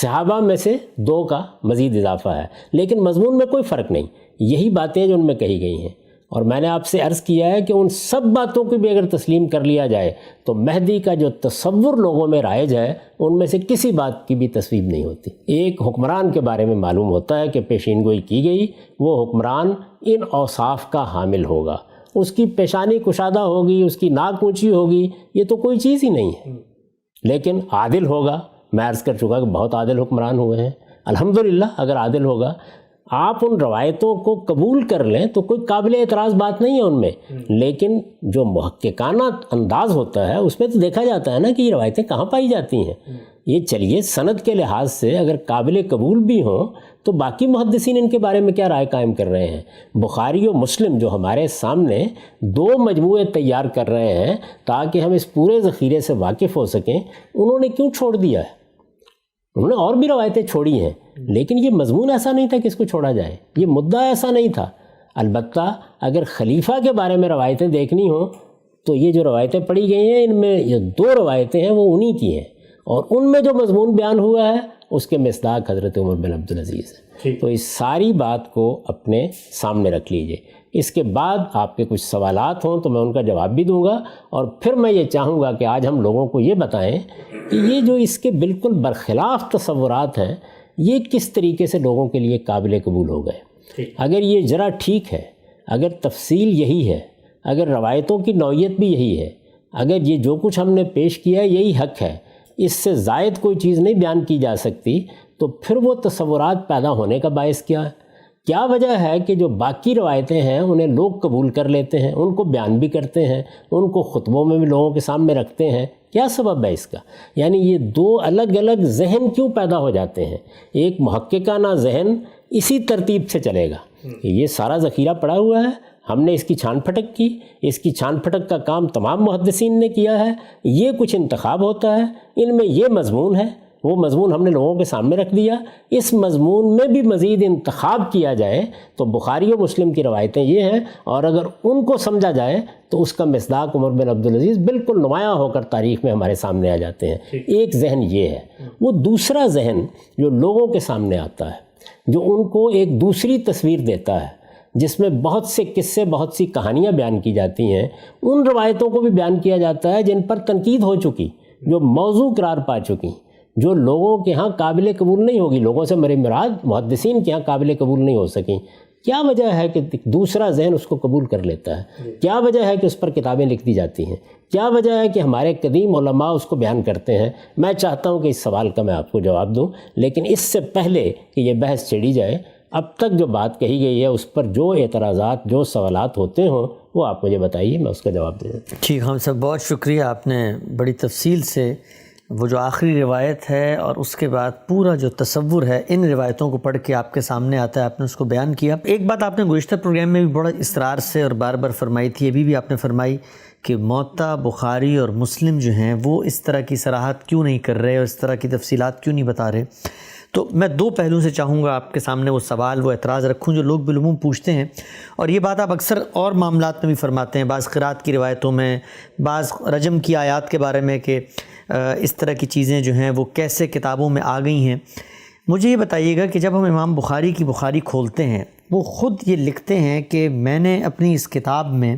صحابہ میں سے 2 کا مزید اضافہ ہے، لیکن مضمون میں کوئی فرق نہیں. یہی باتیں جو ان میں کہی گئی ہیں. اور میں نے آپ سے عرض کیا ہے کہ ان سب باتوں کو بھی اگر تسلیم کر لیا جائے تو مہدی کا جو تصور لوگوں میں رائج ہے ان میں سے کسی بات کی بھی تصویب نہیں ہوتی. ایک حکمران کے بارے میں معلوم ہوتا ہے کہ پیشین گوئی کی گئی، وہ حکمران ان اوصاف کا حامل ہوگا، اس کی پیشانی کشادہ ہوگی، اس کی ناک اونچی ہوگی، یہ تو کوئی چیز ہی نہیں ہے. لیکن عادل ہوگا. میں عرض کر چکا کہ بہت عادل حکمران ہوئے ہیں الحمدللہ. اگر عادل ہوگا، آپ ان روایتوں کو قبول کر لیں تو کوئی قابل اعتراض بات نہیں ہے ان میں، لیکن جو محققانہ انداز ہوتا ہے اس میں تو دیکھا جاتا ہے نا کہ یہ روایتیں کہاں پائی جاتی ہیں. یہ چلیے سند کے لحاظ سے اگر قابل قبول بھی ہوں تو باقی محدثین ان کے بارے میں کیا رائے قائم کر رہے ہیں. بخاری و مسلم جو ہمارے سامنے 2 مجموعے تیار کر رہے ہیں تاکہ ہم اس پورے ذخیرے سے واقف ہو سکیں، انہوں نے کیوں چھوڑ دیا ہے؟ انہوں نے اور بھی روایتیں چھوڑی ہیں، لیکن یہ مضمون ایسا نہیں تھا کہ اس کو چھوڑا جائے، یہ مدعا ایسا نہیں تھا۔ البتہ اگر خلیفہ کے بارے میں روایتیں دیکھنی ہوں تو یہ جو روایتیں پڑھی گئی ہیں ان میں یہ 2 روایتیں ہیں وہ انہی کی ہیں، اور ان میں جو مضمون بیان ہوا ہے اس کے مصداق حضرت عمر بن عبدالعزیز ہے۔ تو اس ساری بات کو اپنے سامنے رکھ لیجئے۔ اس کے بعد آپ کے کچھ سوالات ہوں تو میں ان کا جواب بھی دوں گا، اور پھر میں یہ چاہوں گا کہ آج ہم لوگوں کو یہ بتائیں کہ یہ جو اس کے بالکل برخلاف تصورات ہیں یہ کس طریقے سے لوگوں کے لیے قابل قبول ہو گئے۔ اگر یہ ذرا ٹھیک ہے، اگر تفصیل یہی ہے، اگر روایتوں کی نوعیت بھی یہی ہے، اگر یہ جو کچھ ہم نے پیش کیا ہے یہی حق ہے، اس سے زائد کوئی چیز نہیں بیان کی جا سکتی، تو پھر وہ تصورات پیدا ہونے کا باعث کیا ہے؟ کیا وجہ ہے کہ جو باقی روایتیں ہیں انہیں لوگ قبول کر لیتے ہیں، ان کو بیان بھی کرتے ہیں، ان کو خطبوں میں بھی لوگوں کے سامنے رکھتے ہیں؟ کیا سبب ہے اس کا؟ یعنی یہ 2 الگ الگ ذہن کیوں پیدا ہو جاتے ہیں؟ ایک محققانہ ذہن اسی ترتیب سے چلے گا کہ یہ سارا ذخیرہ پڑا ہوا ہے، ہم نے اس کی چھان پھٹک کی، اس کی چھان پھٹک کا کام تمام محدثین نے کیا ہے، یہ کچھ انتخاب ہوتا ہے، ان میں یہ مضمون ہے، وہ مضمون ہم نے لوگوں کے سامنے رکھ دیا، اس مضمون میں بھی مزید انتخاب کیا جائے تو بخاری و مسلم کی روایتیں یہ ہیں، اور اگر ان کو سمجھا جائے تو اس کا مصداق عمر بن عبدالعزیز بالکل نمایاں ہو کر تاریخ میں ہمارے سامنے آ جاتے ہیں۔ ایک ذہن یہ ہے۔ وہ دوسرا ذہن جو لوگوں کے سامنے آتا ہے، جو ان کو ایک دوسری تصویر دیتا ہے، جس میں بہت سے قصے، بہت سی کہانیاں بیان کی جاتی ہیں، ان روایتوں کو بھی بیان کیا جاتا ہے جن پر تنقید ہو چکی، جو موضوع قرار پا چکی، جو لوگوں کے ہاں قابل قبول نہیں ہوگی، لوگوں سے میری مراد محدثین کے ہاں قابل قبول نہیں ہو سکیں۔ کیا وجہ ہے کہ دوسرا ذہن اس کو قبول کر لیتا ہے؟ کیا وجہ ہے کہ اس پر کتابیں لکھ دی جاتی ہیں؟ کیا وجہ ہے کہ ہمارے قدیم علماء اس کو بیان کرتے ہیں؟ میں چاہتا ہوں کہ اس سوال کا میں آپ کو جواب دوں، لیکن اس سے پہلے کہ یہ بحث چھیڑی جائے، اب تک جو بات کہی گئی ہے اس پر جو اعتراضات، جو سوالات ہوتے ہوں وہ آپ مجھے بتائیے، میں اس کا جواب دے دیتا ہوں۔ ٹھیک، ہم سب بہت شکریہ، آپ نے بڑی تفصیل سے وہ جو آخری روایت ہے اور اس کے بعد پورا جو تصور ہے ان روایتوں کو پڑھ کے آپ کے سامنے آتا ہے، آپ نے اس کو بیان کیا۔ ایک بات آپ نے گزشتہ پروگرام میں بھی بڑا اصرار سے اور بار بار فرمائی تھی، ابھی بھی آپ نے فرمائی کہ موطا، بخاری اور مسلم جو ہیں وہ اس طرح کی صراحت کیوں نہیں کر رہے اور اس طرح کی تفصیلات کیوں نہیں بتا رہے۔ تو میں 2 پہلوؤں سے چاہوں گا آپ کے سامنے وہ سوال، وہ اعتراض رکھوں جو لوگ بالعموم پوچھتے ہیں، اور یہ بات آپ اکثر اور معاملات میں بھی فرماتے ہیں، بعض قرات کی روایتوں میں، بعض رجم کی آیات کے بارے میں، کہ اس طرح کی چیزیں جو ہیں وہ کیسے کتابوں میں آ گئی ہیں۔ مجھے یہ بتائیے گا کہ جب ہم امام بخاری کی بخاری کھولتے ہیں، وہ خود یہ لکھتے ہیں کہ میں نے اپنی اس کتاب میں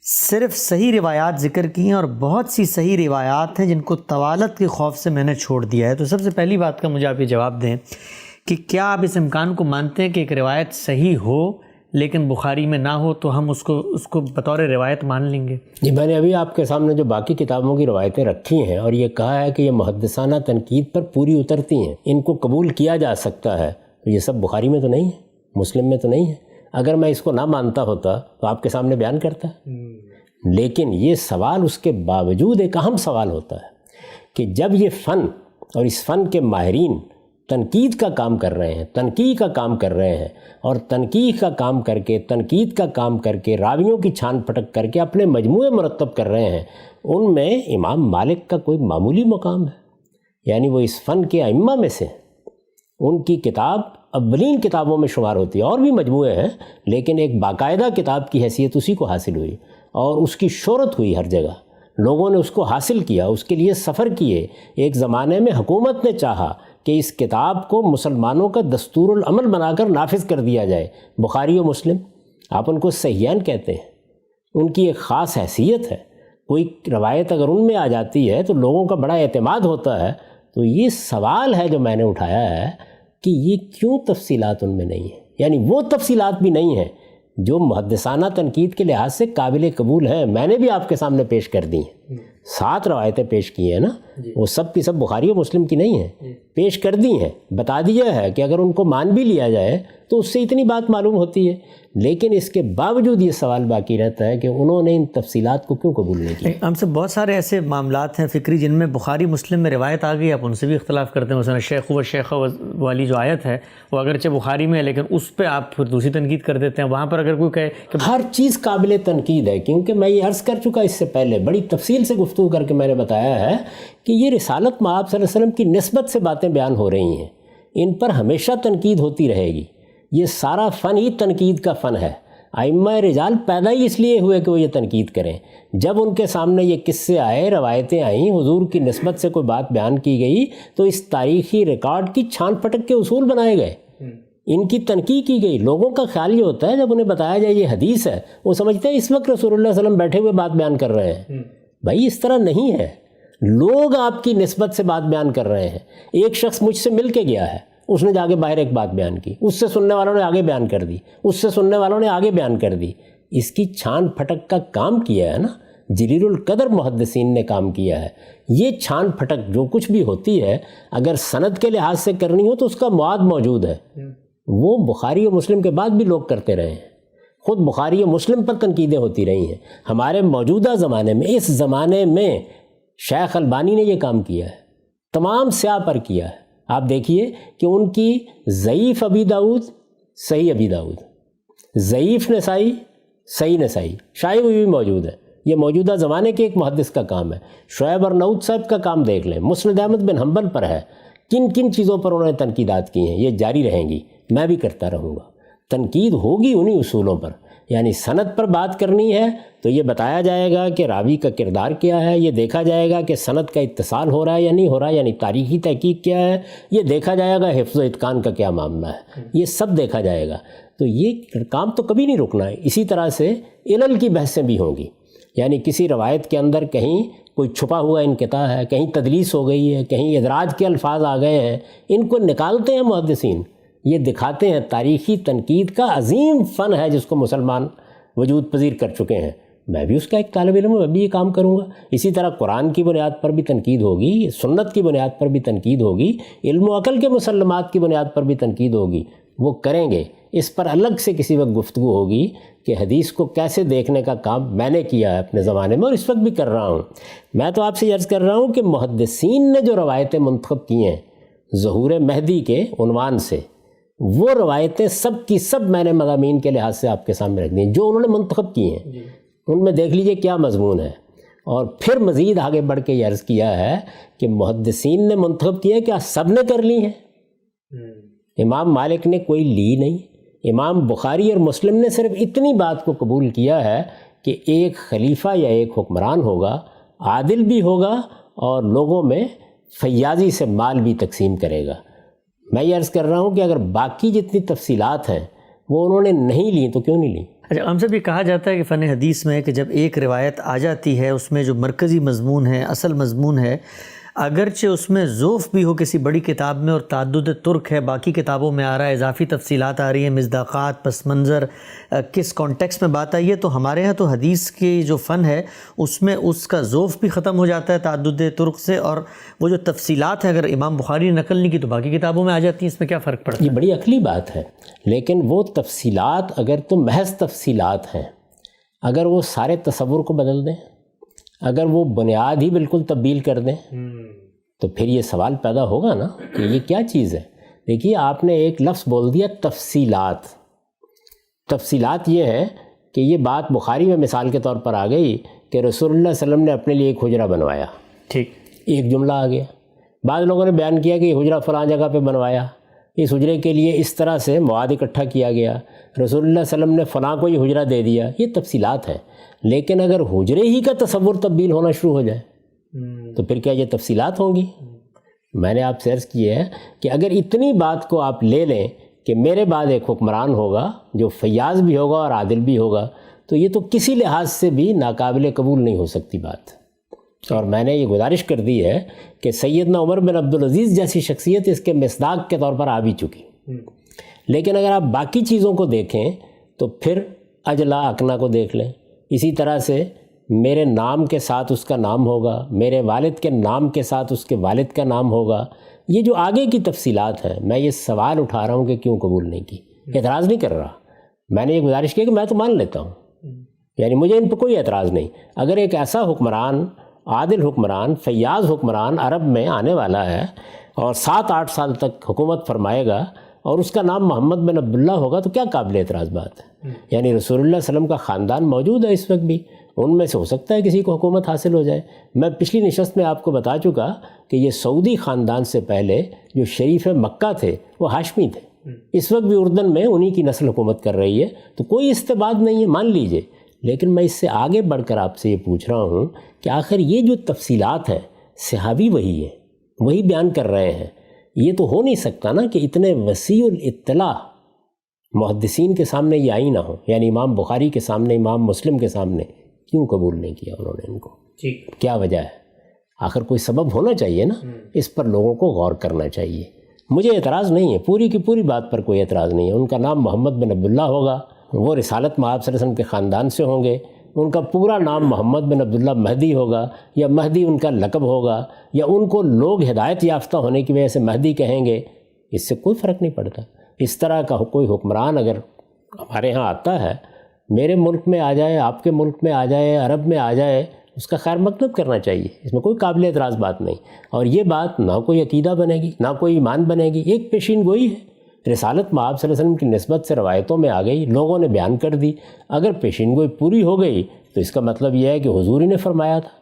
صرف صحیح روایات ذکر کی ہیں اور بہت سی صحیح روایات ہیں جن کو طوالت کے خوف سے میں نے چھوڑ دیا ہے۔ تو سب سے پہلی بات کا مجھے آپ یہ جواب دیں کہ کیا آپ اس امکان کو مانتے ہیں کہ ایک روایت صحیح ہو لیکن بخاری میں نہ ہو تو ہم اس کو بطور روایت مان لیں گے؟ جی، میں نے ابھی آپ کے سامنے جو باقی کتابوں کی روایتیں رکھی ہیں اور یہ کہا ہے کہ یہ محدثانہ تنقید پر پوری اترتی ہیں، ان کو قبول کیا جا سکتا ہے، تو یہ سب بخاری میں تو نہیں ہے، مسلم میں تو نہیں ہے۔ اگر میں اس کو نہ مانتا ہوتا تو آپ کے سامنے بیان کرتا، لیکن یہ سوال اس کے باوجود ایک اہم سوال ہوتا ہے کہ جب یہ فن اور اس فن کے ماہرین تنقید کا کام کر رہے ہیں، تنقیح کا کام کر رہے ہیں، اور تنقیح کا کام کر کے، تنقید کا کام کر کے، راویوں کی چھان پھٹک کر کے اپنے مجموعے مرتب کر رہے ہیں، ان میں امام مالک کا کوئی معمولی مقام ہے؟ یعنی وہ اس فن کے ائمہ میں سے ہیں، ان کی کتاب اولین کتابوں میں شمار ہوتی ہے، اور بھی مجموعے ہیں لیکن ایک باقاعدہ کتاب کی حیثیت اسی کو حاصل ہوئی اور اس کی شہرت ہوئی ہر جگہ، لوگوں نے اس کو حاصل کیا، اس کے لیے سفر کیے۔ ایک زمانے میں حکومت نے چاہا کہ اس کتاب کو مسلمانوں کا دستور العمل بنا کر نافذ کر دیا جائے۔ بخاری و مسلم، آپ ان کو صحیحین کہتے ہیں، ان کی ایک خاص حیثیت ہے، کوئی روایت اگر ان میں آ جاتی ہے تو لوگوں کا بڑا اعتماد ہوتا ہے۔ تو یہ سوال ہے جو میں نے اٹھایا ہے کہ یہ کیوں تفصیلات ان میں نہیں ہیں، یعنی وہ تفصیلات بھی نہیں ہیں جو محدثانہ تنقید کے لحاظ سے قابل قبول ہیں۔ میں نے بھی آپ کے سامنے پیش کر دی ہیں، 7 روایتیں پیش کی ہیں نا، وہ سب کی سب بخاری و مسلم کی نہیں ہیں، پیش کر دی ہیں، بتا دیا ہے کہ اگر ان کو مان بھی لیا جائے تو اس سے اتنی بات معلوم ہوتی ہے، لیکن اس کے باوجود یہ سوال باقی رہتا ہے کہ انہوں نے ان تفصیلات کو کیوں قبول نہیں کیا۔ ہم سے بہت سارے ایسے معاملات ہیں فکری جن میں بخاری مسلم میں روایت آ گئی، آپ ان سے بھی اختلاف کرتے ہیں، مثلا شیخ و شیخہ والی جو آیت ہے وہ اگرچہ بخاری میں ہے لیکن اس پہ آپ پھر دوسری تنقید کر دیتے ہیں، وہاں پر اگر کوئی کہے کہ ہر چیز قابل تنقید ہے، کیونکہ میں یہ عرض کر چکا اس سے پہلے، بڑی تفصیل سے گفتگو کر کے میں نے بتایا ہے کہ کہ یہ رسالت مآب صلی اللہ علیہ وسلم کی نسبت سے باتیں بیان ہو رہی ہیں، ان پر ہمیشہ تنقید ہوتی رہے گی۔ یہ سارا فن ہی تنقید کا فن ہے۔ ائمہ رجال پیدا ہی اس لیے ہوئے کہ وہ یہ تنقید کریں۔ جب ان کے سامنے یہ قصے آئے، روایتیں آئیں، حضور کی نسبت سے کوئی بات بیان کی گئی، تو اس تاریخی ریکارڈ کی چھان پھٹک کے اصول بنائے گئے، ان کی تنقید کی گئی۔ لوگوں کا خیال یہ ہوتا ہے جب انہیں بتایا جائے یہ حدیث ہے، وہ سمجھتے ہیں اس وقت رسول اللہ صلی اللہ علیہ وسلم بیٹھے ہوئے بات بیان کر رہے ہیں۔ بھائی اس طرح نہیں ہے، لوگ آپ کی نسبت سے بات بیان کر رہے ہیں۔ ایک شخص مجھ سے مل کے گیا ہے، اس نے جا کے باہر ایک بات بیان کی، اس سے سننے والوں نے آگے بیان کر دی، اس سے سننے والوں نے آگے بیان کر دی۔ اس کی چھان پھٹک کا کام کیا ہے نا، جلیل القدر محدثین نے کام کیا ہے۔ یہ چھان پھٹک جو کچھ بھی ہوتی ہے، اگر سند کے لحاظ سے کرنی ہو تو اس کا مواد موجود ہے۔ وہ بخاری و مسلم کے بعد بھی لوگ کرتے رہے ہیں، خود بخاری و مسلم پر تنقیدیں ہوتی رہی ہیں۔ ہمارے موجودہ زمانے میں، اس زمانے میں شیخ البانی نے یہ کام کیا ہے، تمام سیاہ پر کیا ہے۔ آپ دیکھیے کہ ان کی ضعیف ابی داؤد، صحیح ابی داؤد، ضعیف نسائی، صحیح نسائی، شائع بھی موجود ہے۔ یہ موجودہ زمانے کے ایک محدث کا کام ہے۔ شعیب ارناؤت صاحب کا کام دیکھ لیں، مسند احمد بن حنبل پر ہے، کن کن چیزوں پر انہوں نے تنقیدات کی ہیں۔ یہ جاری رہیں گی، میں بھی کرتا رہوں گا۔ تنقید ہوگی انہی اصولوں پر، یعنی سند پر بات کرنی ہے تو یہ بتایا جائے گا کہ راوی کا کردار کیا ہے، یہ دیکھا جائے گا کہ سند کا اتصال ہو رہا ہے یا نہیں ہو رہا، یعنی تاریخی تحقیق کیا ہے، یہ دیکھا جائے گا حفظ و اتقان کا کیا معاملہ ہے، یہ سب دیکھا جائے گا۔ تو یہ کام تو کبھی نہیں رکنا ہے۔ اسی طرح سے علل کی بحثیں بھی ہوں گی، یعنی کسی روایت کے اندر کہیں کوئی چھپا ہوا انقطاع ہے، کہیں تدلیس ہو گئی ہے، کہیں ادراج کے الفاظ آ گئے ہیں، ان کو نکالتے ہیں محدثین، یہ دکھاتے ہیں۔ تاریخی تنقید کا عظیم فن ہے جس کو مسلمان وجود پذیر کر چکے ہیں۔ میں بھی اس کا ایک طالب علم ہوں، میں بھی یہ کام کروں گا۔ اسی طرح قرآن کی بنیاد پر بھی تنقید ہوگی، سنت کی بنیاد پر بھی تنقید ہوگی، علم و عقل کے مسلمات کی بنیاد پر بھی تنقید ہوگی، وہ کریں گے۔ اس پر الگ سے کسی وقت گفتگو ہوگی کہ حدیث کو کیسے دیکھنے کا کام میں نے کیا ہے اپنے زمانے میں، اور اس وقت بھی کر رہا ہوں۔ میں تو آپ سے عرض کر رہا ہوں کہ محدثین نے جو روایتیں منتخب کی ہیں ظہور مہدی کے عنوان سے، وہ روایتیں سب کی سب میں نے مضامین کے لحاظ سے آپ کے سامنے رکھ دی ہیں جو انہوں نے منتخب کی ہیں۔ ان میں دیکھ لیجئے کیا مضمون ہے۔ اور پھر مزید آگے بڑھ کے یہ عرض کیا ہے کہ محدثین نے منتخب کیا ہے، کیا سب نے کر لی ہیں؟ امام مالک نے کوئی لی نہیں، امام بخاری اور مسلم نے صرف اتنی بات کو قبول کیا ہے کہ ایک خلیفہ یا ایک حکمران ہوگا، عادل بھی ہوگا اور لوگوں میں فیاضی سے مال بھی تقسیم کرے گا۔ میں یہ عرض کر رہا ہوں کہ اگر باقی جتنی تفصیلات ہیں وہ انہوں نے نہیں لیں تو کیوں نہیں لیں؟ اچھا، ہم سے بھی کہا جاتا ہے کہ فن حدیث میں کہ جب ایک روایت آ جاتی ہے اس میں جو مرکزی مضمون ہے، اصل مضمون ہے، اگرچہ اس میں ذوف بھی ہو کسی بڑی کتاب میں اور تعدد ترک ہے، باقی کتابوں میں آ رہا ہے، اضافی تفصیلات آ رہی ہیں، مصداقات، پس منظر، کس کانٹیکس میں بات آئی ہے، تو ہمارے ہاں تو حدیث کی جو فن ہے اس میں اس کا ذوف بھی ختم ہو جاتا ہے تعدد ترک سے، اور وہ جو تفصیلات ہیں اگر امام بخاری نے نقل نہیں کی تو باقی کتابوں میں آ جاتی ہیں۔ اس میں کیا فرق پڑتا ہے؟ یہ بڑی عقلی بات ہے، لیکن وہ تفصیلات اگر تو محض تفصیلات ہیں، اگر وہ سارے تصور کو بدل دیں، اگر وہ بنیاد ہی بالکل تبدیل کر دیں تو پھر یہ سوال پیدا ہوگا نا کہ یہ کیا چیز ہے۔ دیکھیے آپ نے ایک لفظ بول دیا تفصیلات۔ تفصیلات یہ ہے کہ یہ بات بخاری میں مثال کے طور پر آ گئی کہ رسول اللہ صلی اللہ علیہ وسلم نے اپنے لیے ایک حجرہ بنوایا، ٹھیک، ایک جملہ آ گیا۔ بعض لوگوں نے بیان کیا کہ یہ حجرہ فلاں جگہ پہ بنوایا، اس حجرے کے لیے اس طرح سے مواد اکٹھا کیا گیا، رسول اللہ صلی اللہ علیہ وسلم نے فلاں کو یہ حجرہ دے دیا۔ یہ تفصیلات ہیں، لیکن اگر حجرے ہی کا تصور تبدیل ہونا شروع ہو جائے تو پھر کیا یہ تفصیلات ہوں گی؟ میں نے آپ سے عرض کی ہے کہ اگر اتنی بات کو آپ لے لیں کہ میرے بعد ایک حکمران ہوگا جو فیاض بھی ہوگا اور عادل بھی ہوگا، تو یہ تو کسی لحاظ سے بھی ناقابل قبول نہیں ہو سکتی بات۔ اور میں نے یہ گزارش کر دی ہے کہ سیدنا عمر بن عبدالعزیز جیسی شخصیت اس کے مصداق کے طور پر آ بھی چکی، لیکن اگر آپ باقی چیزوں کو دیکھیں تو پھر اجلا اقنا کو دیکھ لیں۔ اسی طرح سے میرے نام کے ساتھ اس کا نام ہوگا، میرے والد کے نام کے ساتھ اس کے والد کا نام ہوگا۔ یہ جو آگے کی تفصیلات ہیں، میں یہ سوال اٹھا رہا ہوں کہ کیوں قبول نہیں کی، اعتراض نہیں کر رہا۔ میں نے یہ گزارش کی کہ میں تو مان لیتا ہوں، یعنی مجھے ان پہ کوئی اعتراض نہیں۔ اگر ایک ایسا حکمران، عادل حکمران، فیاض حکمران عرب میں آنے والا ہے اور 7-8 سال تک حکومت فرمائے گا، اور اس کا نام محمد بن عبداللہ ہوگا تو کیا قابل اعتراض بات ہے؟ یعنی رسول اللہ صلی اللہ علیہ وسلم کا خاندان موجود ہے اس وقت بھی، ان میں سے ہو سکتا ہے کسی کو حکومت حاصل ہو جائے۔ میں پچھلی نشست میں آپ کو بتا چکا کہ یہ سعودی خاندان سے پہلے جو شریف مکہ تھے وہ ہاشمی تھے، اس وقت بھی اردن میں انہی کی نسل حکومت کر رہی ہے، تو کوئی استبعاد نہیں ہے، مان لیجئے۔ لیکن میں اس سے آگے بڑھ کر آپ سے یہ پوچھ رہا ہوں کہ آخر یہ جو تفصیلات ہیں صحابی وہی ہے، وہی بیان کر رہے ہیں، یہ تو ہو نہیں سکتا نا کہ اتنے وسیع الاطلاع محدثین کے سامنے یہ آئی نہ ہو، یعنی امام بخاری کے سامنے، امام مسلم کے سامنے کیوں قبول نہیں کیا انہوں نے ان کو؟ کیا وجہ ہے؟ آخر کوئی سبب ہونا چاہیے نا، اس پر لوگوں کو غور کرنا چاہیے۔ مجھے اعتراض نہیں ہے، پوری کی پوری بات پر کوئی اعتراض نہیں ہے۔ ان کا نام محمد بن عبداللہ ہوگا، وہ رسالت مآب صلی اللہ علیہ وسلم کے خاندان سے ہوں گے، ان کا پورا نام محمد بن عبداللہ مہدی ہوگا، یا مہدی ان کا لقب ہوگا، یا ان کو لوگ ہدایت یافتہ ہونے کی وجہ سے مہدی کہیں گے، اس سے کوئی فرق نہیں پڑتا۔ اس طرح کا کوئی حکمران اگر ہمارے ہاں آتا ہے، میرے ملک میں آ جائے، آپ کے ملک میں آ جائے، عرب میں آ جائے، اس کا خیر مقدم کرنا چاہیے، اس میں کوئی قابل اعتراض بات نہیں۔ اور یہ بات نہ کوئی عقیدہ بنے گی، نہ کوئی ایمان بنے گی، ایک پیشین گوئی ہے، رسالت مآب صلی اللہ علیہ وسلم کی نسبت سے روایتوں میں آ گئی، لوگوں نے بیان کر دی، اگر پیشین گوئی پوری ہو گئی تو اس کا مطلب یہ ہے کہ حضور ہی نے فرمایا تھا،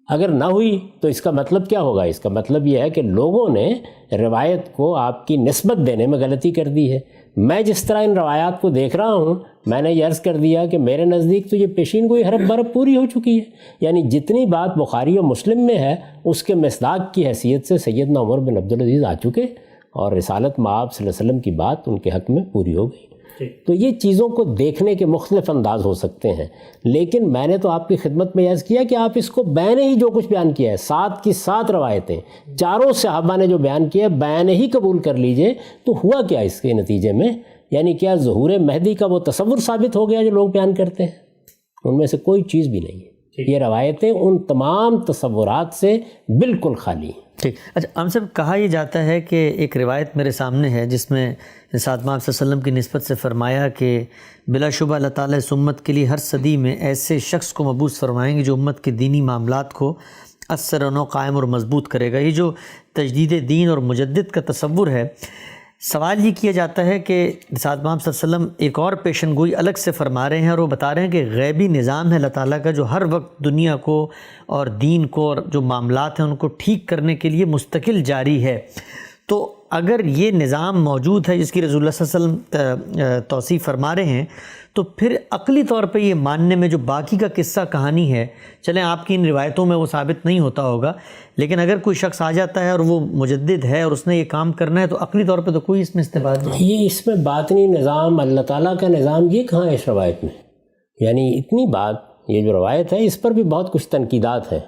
اگر نہ ہوئی تو اس کا مطلب کیا ہوگا؟ اس کا مطلب یہ ہے کہ لوگوں نے روایت کو آپ کی نسبت دینے میں غلطی کر دی ہے۔ میں جس طرح ان روایات کو دیکھ رہا ہوں، میں نے یہ عرض کر دیا کہ میرے نزدیک تو یہ پیشین گوئی حرف برف پوری ہو چکی ہے، یعنی جتنی بات بخاری و مسلم میں ہے اس کے مصداق کی حیثیت سے سیدنا عمر بن عبدالعزیز آ چکے، اور رسالت مآب صلی اللہ علیہ وسلم کی بات ان کے حق میں پوری ہو گئی۔ تو یہ چیزوں کو دیکھنے کے مختلف انداز ہو سکتے ہیں، لیکن میں نے تو آپ کی خدمت میں عرض کیا کہ آپ اس کو بین ہی جو کچھ بیان کیا ہے، 7 کی 7 روایتیں چاروں صحابہ نے جو بیان کیا ہے بین ہی قبول کر لیجئے، تو ہوا کیا اس کے نتیجے میں؟ یعنی کیا ظہور مہدی کا وہ تصور ثابت ہو گیا جو لوگ بیان کرتے ہیں؟ ان میں سے کوئی چیز بھی نہیں ہے، یہ روایتیں ان تمام تصورات سے بالکل خالی ہیں۔ ٹھیک، اچھا ہم سب کہا یہ جاتا ہے کہ ایک روایت میرے سامنے ہے جس میں ساتھ مآب صلی اللہ علیہ وسلم کی نسبت سے فرمایا کہ بلا شبہ اللہ تعالیٰ اس امت کے لیے ہر صدی میں ایسے شخص کو مبعوث فرمائیں گے جو امت کے دینی معاملات کو اثر و نو قائم اور مضبوط کرے گا۔ یہ جو تجدید دین اور مجدد کا تصور ہے، سوال یہ کیا جاتا ہے کہ ساتھ مآب صلی اللہ علیہ وسلم ایک اور پیشن گوئی الگ سے فرما رہے ہیں، اور وہ بتا رہے ہیں کہ غیبی نظام ہے اللہ تعالیٰ کا جو ہر وقت دنیا کو اور دین کو اور جو معاملات ہیں ان کو ٹھیک کرنے کے لیے مستقل جاری ہے۔ تو اگر یہ نظام موجود ہے جس کی رسول اللہ صلی اللہ علیہ وسلم توصیف فرما رہے ہیں، تو پھر عقلی طور پہ یہ ماننے میں جو باقی کا قصہ کہانی ہے، چلیں آپ کی ان روایتوں میں وہ ثابت نہیں ہوتا ہوگا، لیکن اگر کوئی شخص آ جاتا ہے اور وہ مجدد ہے اور اس نے یہ کام کرنا ہے، تو عقلی طور پہ تو کوئی اس میں استبعاد نہیں۔ یہ اس میں باطنی نظام، اللہ تعالیٰ کا نظام، یہ کہاں ہے اس روایت میں؟ یعنی اتنی بات، یہ جو روایت ہے اس پر بھی بہت کچھ تنقیدات ہیں،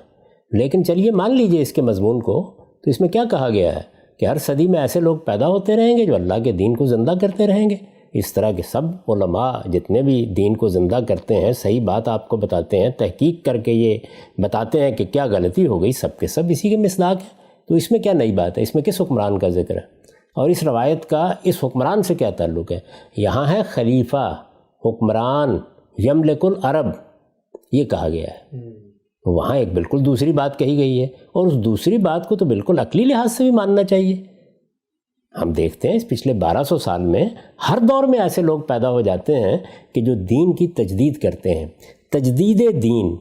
لیکن چلیے مان لیجئے اس کے مضمون کو، تو اس میں کیا کہا گیا ہے کہ ہر صدی میں ایسے لوگ پیدا ہوتے رہیں گے جو اللہ کے دین کو زندہ کرتے رہیں گے۔ اس طرح کے سب علماء جتنے بھی دین کو زندہ کرتے ہیں، صحیح بات آپ کو بتاتے ہیں، تحقیق کر کے یہ بتاتے ہیں کہ کیا غلطی ہو گئی، سب کے سب اسی کے مصداق ہیں، تو اس میں کیا نئی بات ہے؟ اس میں کس حکمران کا ذکر ہے؟ اور اس روایت کا اس حکمران سے کیا تعلق ہے؟ یہاں ہے خلیفہ، حکمران، یملک العرب، یہ کہا گیا ہے، وہاں ایک بالکل دوسری بات کہی گئی ہے، اور اس دوسری بات کو تو بالکل عقلی لحاظ سے بھی ماننا چاہیے۔ ہم دیکھتے ہیں اس پچھلے 1200 سال میں ہر دور میں ایسے لوگ پیدا ہو جاتے ہیں کہ جو دین کی تجدید کرتے ہیں۔ تجدید دین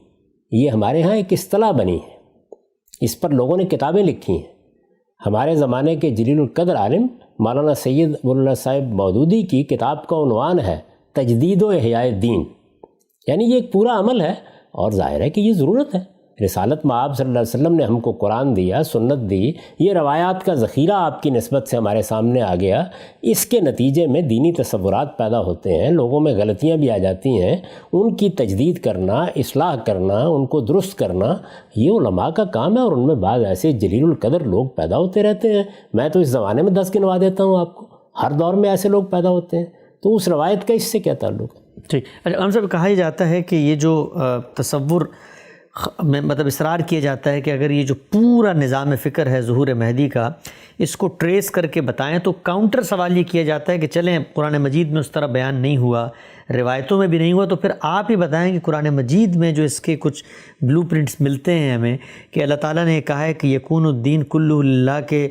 یہ ہمارے ہاں ایک اصطلاح بنی ہے، اس پر لوگوں نے کتابیں لکھی ہیں۔ ہمارے زمانے کے جلیل القدر عالم مولانا سید ابواللہ صاحب مودودی کی کتاب کا عنوان ہے تجدید و احیاء دین، یعنی یہ ایک پورا عمل ہے، اور ظاہر ہے کہ یہ ضرورت ہے۔ رسالت مآب صلی اللہ علیہ وسلم نے ہم کو قرآن دیا، سنت دی، یہ روایات کا ذخیرہ آپ کی نسبت سے ہمارے سامنے آ گیا، اس کے نتیجے میں دینی تصورات پیدا ہوتے ہیں، لوگوں میں غلطیاں بھی آ جاتی ہیں، ان کی تجدید کرنا، اصلاح کرنا، ان کو درست کرنا، یہ علماء کا کام ہے، اور ان میں بعض ایسے جلیل القدر لوگ پیدا ہوتے رہتے ہیں۔ میں تو اس زمانے میں 10 گنوا دیتا ہوں آپ کو، ہر دور میں ایسے لوگ پیدا ہوتے ہیں، تو اس روایت کا اس سے کیا تعلق ہے؟ ٹھیک، اچھا ہم سب کہا ہی جاتا ہے کہ یہ جو تصور میں مطلب اصرار کیا جاتا ہے کہ اگر یہ جو پورا نظام فکر ہے ظہور مہدی کا، اس کو ٹریس کر کے بتائیں، تو کاؤنٹر سوال یہ کیا جاتا ہے کہ چلیں قرآن مجید میں اس طرح بیان نہیں ہوا، روایتوں میں بھی نہیں ہوا، تو پھر آپ ہی بتائیں کہ قرآن مجید میں جو اس کے کچھ بلو پرنٹس ملتے ہیں ہمیں کہ اللہ تعالیٰ نے کہا ہے کہ یکون الدین کلہ للہ، کے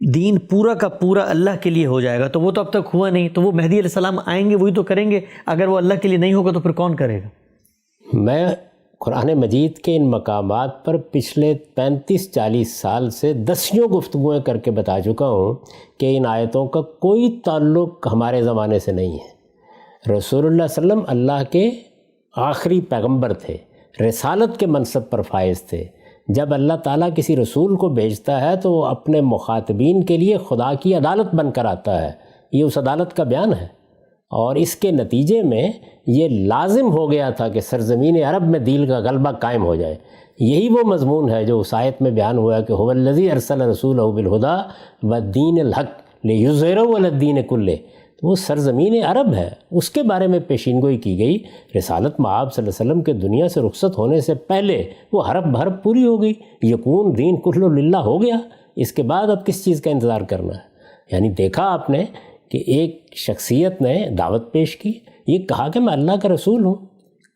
دین پورا کا پورا اللہ کے لیے ہو جائے گا، تو وہ تو اب تک ہوا نہیں، تو وہ مہدی علیہ السلام آئیں گے وہی تو کریں گے، اگر وہ اللہ کے لیے نہیں ہوگا تو پھر کون کرے گا؟ میں قرآن مجید کے ان مقامات پر پچھلے 35-40 سال سے دسیوں گفتگویں کر کے بتا چکا ہوں کہ ان آیتوں کا کوئی تعلق ہمارے زمانے سے نہیں ہے۔ رسول اللہ صلی اللہ علیہ وسلم اللہ کے آخری پیغمبر تھے، رسالت کے منصب پر فائز تھے۔ جب اللہ تعالیٰ کسی رسول کو بھیجتا ہے تو وہ اپنے مخاطبین کے لیے خدا کی عدالت بن کر آتا ہے، یہ اس عدالت کا بیان ہے، اور اس کے نتیجے میں یہ لازم ہو گیا تھا کہ سرزمین عرب میں دین کا غلبہ قائم ہو جائے۔ یہی وہ مضمون ہے جو اس آیت میں بیان ہوا کہ هو الذی ارسل رسولہ بالہدی والدین الحق لیظہرہ علی الدین کلہ، وہ سرزمین عرب ہے، اس کے بارے میں پیشین گوئی کی گئی۔ رسالت مآب صلی اللہ علیہ وسلم کے دنیا سے رخصت ہونے سے پہلے وہ حرف بحرف پوری ہو گئی، یکون دین کلہ للہ ہو گیا، اس کے بعد اب کس چیز کا انتظار کرنا ہے؟ یعنی دیکھا آپ نے کہ ایک شخصیت نے دعوت پیش کی، یہ کہا کہ میں اللہ کا رسول ہوں،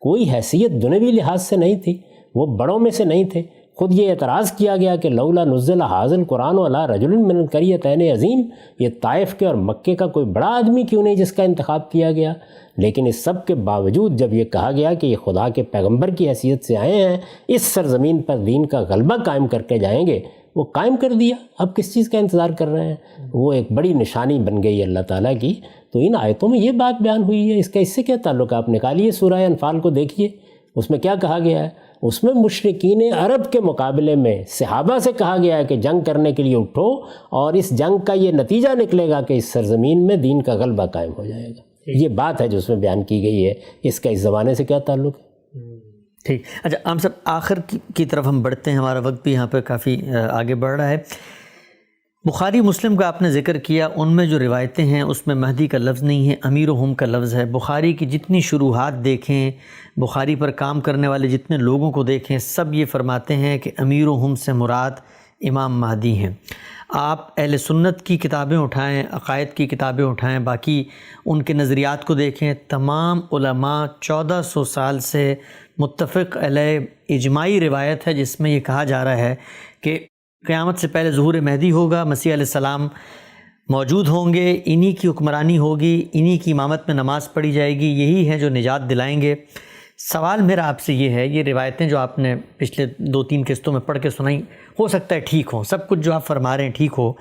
کوئی حیثیت دنیوی لحاظ سے نہیں تھی، وہ بڑوں میں سے نہیں تھے، خود یہ اعتراض کیا گیا کہ لولا نزل ھذا القرآن علی رجل من القریتین عظیم، یہ طائف کے اور مکے کا کوئی بڑا آدمی کیوں نہیں جس کا انتخاب کیا گیا؟ لیکن اس سب کے باوجود جب یہ کہا گیا کہ یہ خدا کے پیغمبر کی حیثیت سے آئے ہیں، اس سرزمین پر دین کا غلبہ قائم کر کے جائیں گے، وہ قائم کر دیا، اب کس چیز کا انتظار کر رہے ہیں؟ وہ ایک بڑی نشانی بن گئی اللہ تعالیٰ کی۔ تو ان آیتوں میں یہ بات بیان ہوئی ہے، اس کا اس سے کیا تعلق؟ آپ نکالیے سورہ انفال کو دیکھیے، اس میں کیا کہا گیا ہے؟ اس میں مشرکین عرب کے مقابلے میں صحابہ سے کہا گیا ہے کہ جنگ کرنے کے لیے اٹھو، اور اس جنگ کا یہ نتیجہ نکلے گا کہ اس سرزمین میں دین کا غلبہ قائم ہو جائے گا۔ یہ بات ہے جو اس میں بیان کی گئی ہے، اس کا اس زمانے سے کیا تعلق ہے؟ ٹھیک، اچھا عام صاحب آخر کی طرف ہم بڑھتے ہیں، ہمارا وقت بھی یہاں پہ کافی آگے بڑھ رہا ہے۔ بخاری مسلم کا آپ نے ذکر کیا، ان میں جو روایتیں ہیں اس میں مہدی کا لفظ نہیں ہے، امیرہم کا لفظ ہے۔ بخاری کی جتنی شروحات دیکھیں، بخاری پر کام کرنے والے جتنے لوگوں کو دیکھیں، سب یہ فرماتے ہیں کہ امیرہم سے مراد امام مہدی ہیں۔ آپ اہل سنت کی کتابیں اٹھائیں، عقائد کی کتابیں اٹھائیں، باقی ان کے نظریات کو دیکھیں، تمام علماء 1400 سال سے متفق علیہ اجماعی روایت ہے جس میں یہ کہا جا رہا ہے کہ قیامت سے پہلے ظہور مہدی ہوگا، مسیح علیہ السلام موجود ہوں گے، انہی کی حکمرانی ہوگی، انہی کی امامت میں نماز پڑھی جائے گی، یہی ہیں جو نجات دلائیں گے۔ سوال میرا آپ سے یہ ہے، یہ روایتیں جو آپ نے پچھلے 2-3 قسطوں میں پڑھ کے سنائیں، ہو سکتا ہے ٹھیک ہوں، سب کچھ جو آپ فرما رہے ہیں ٹھیک ہو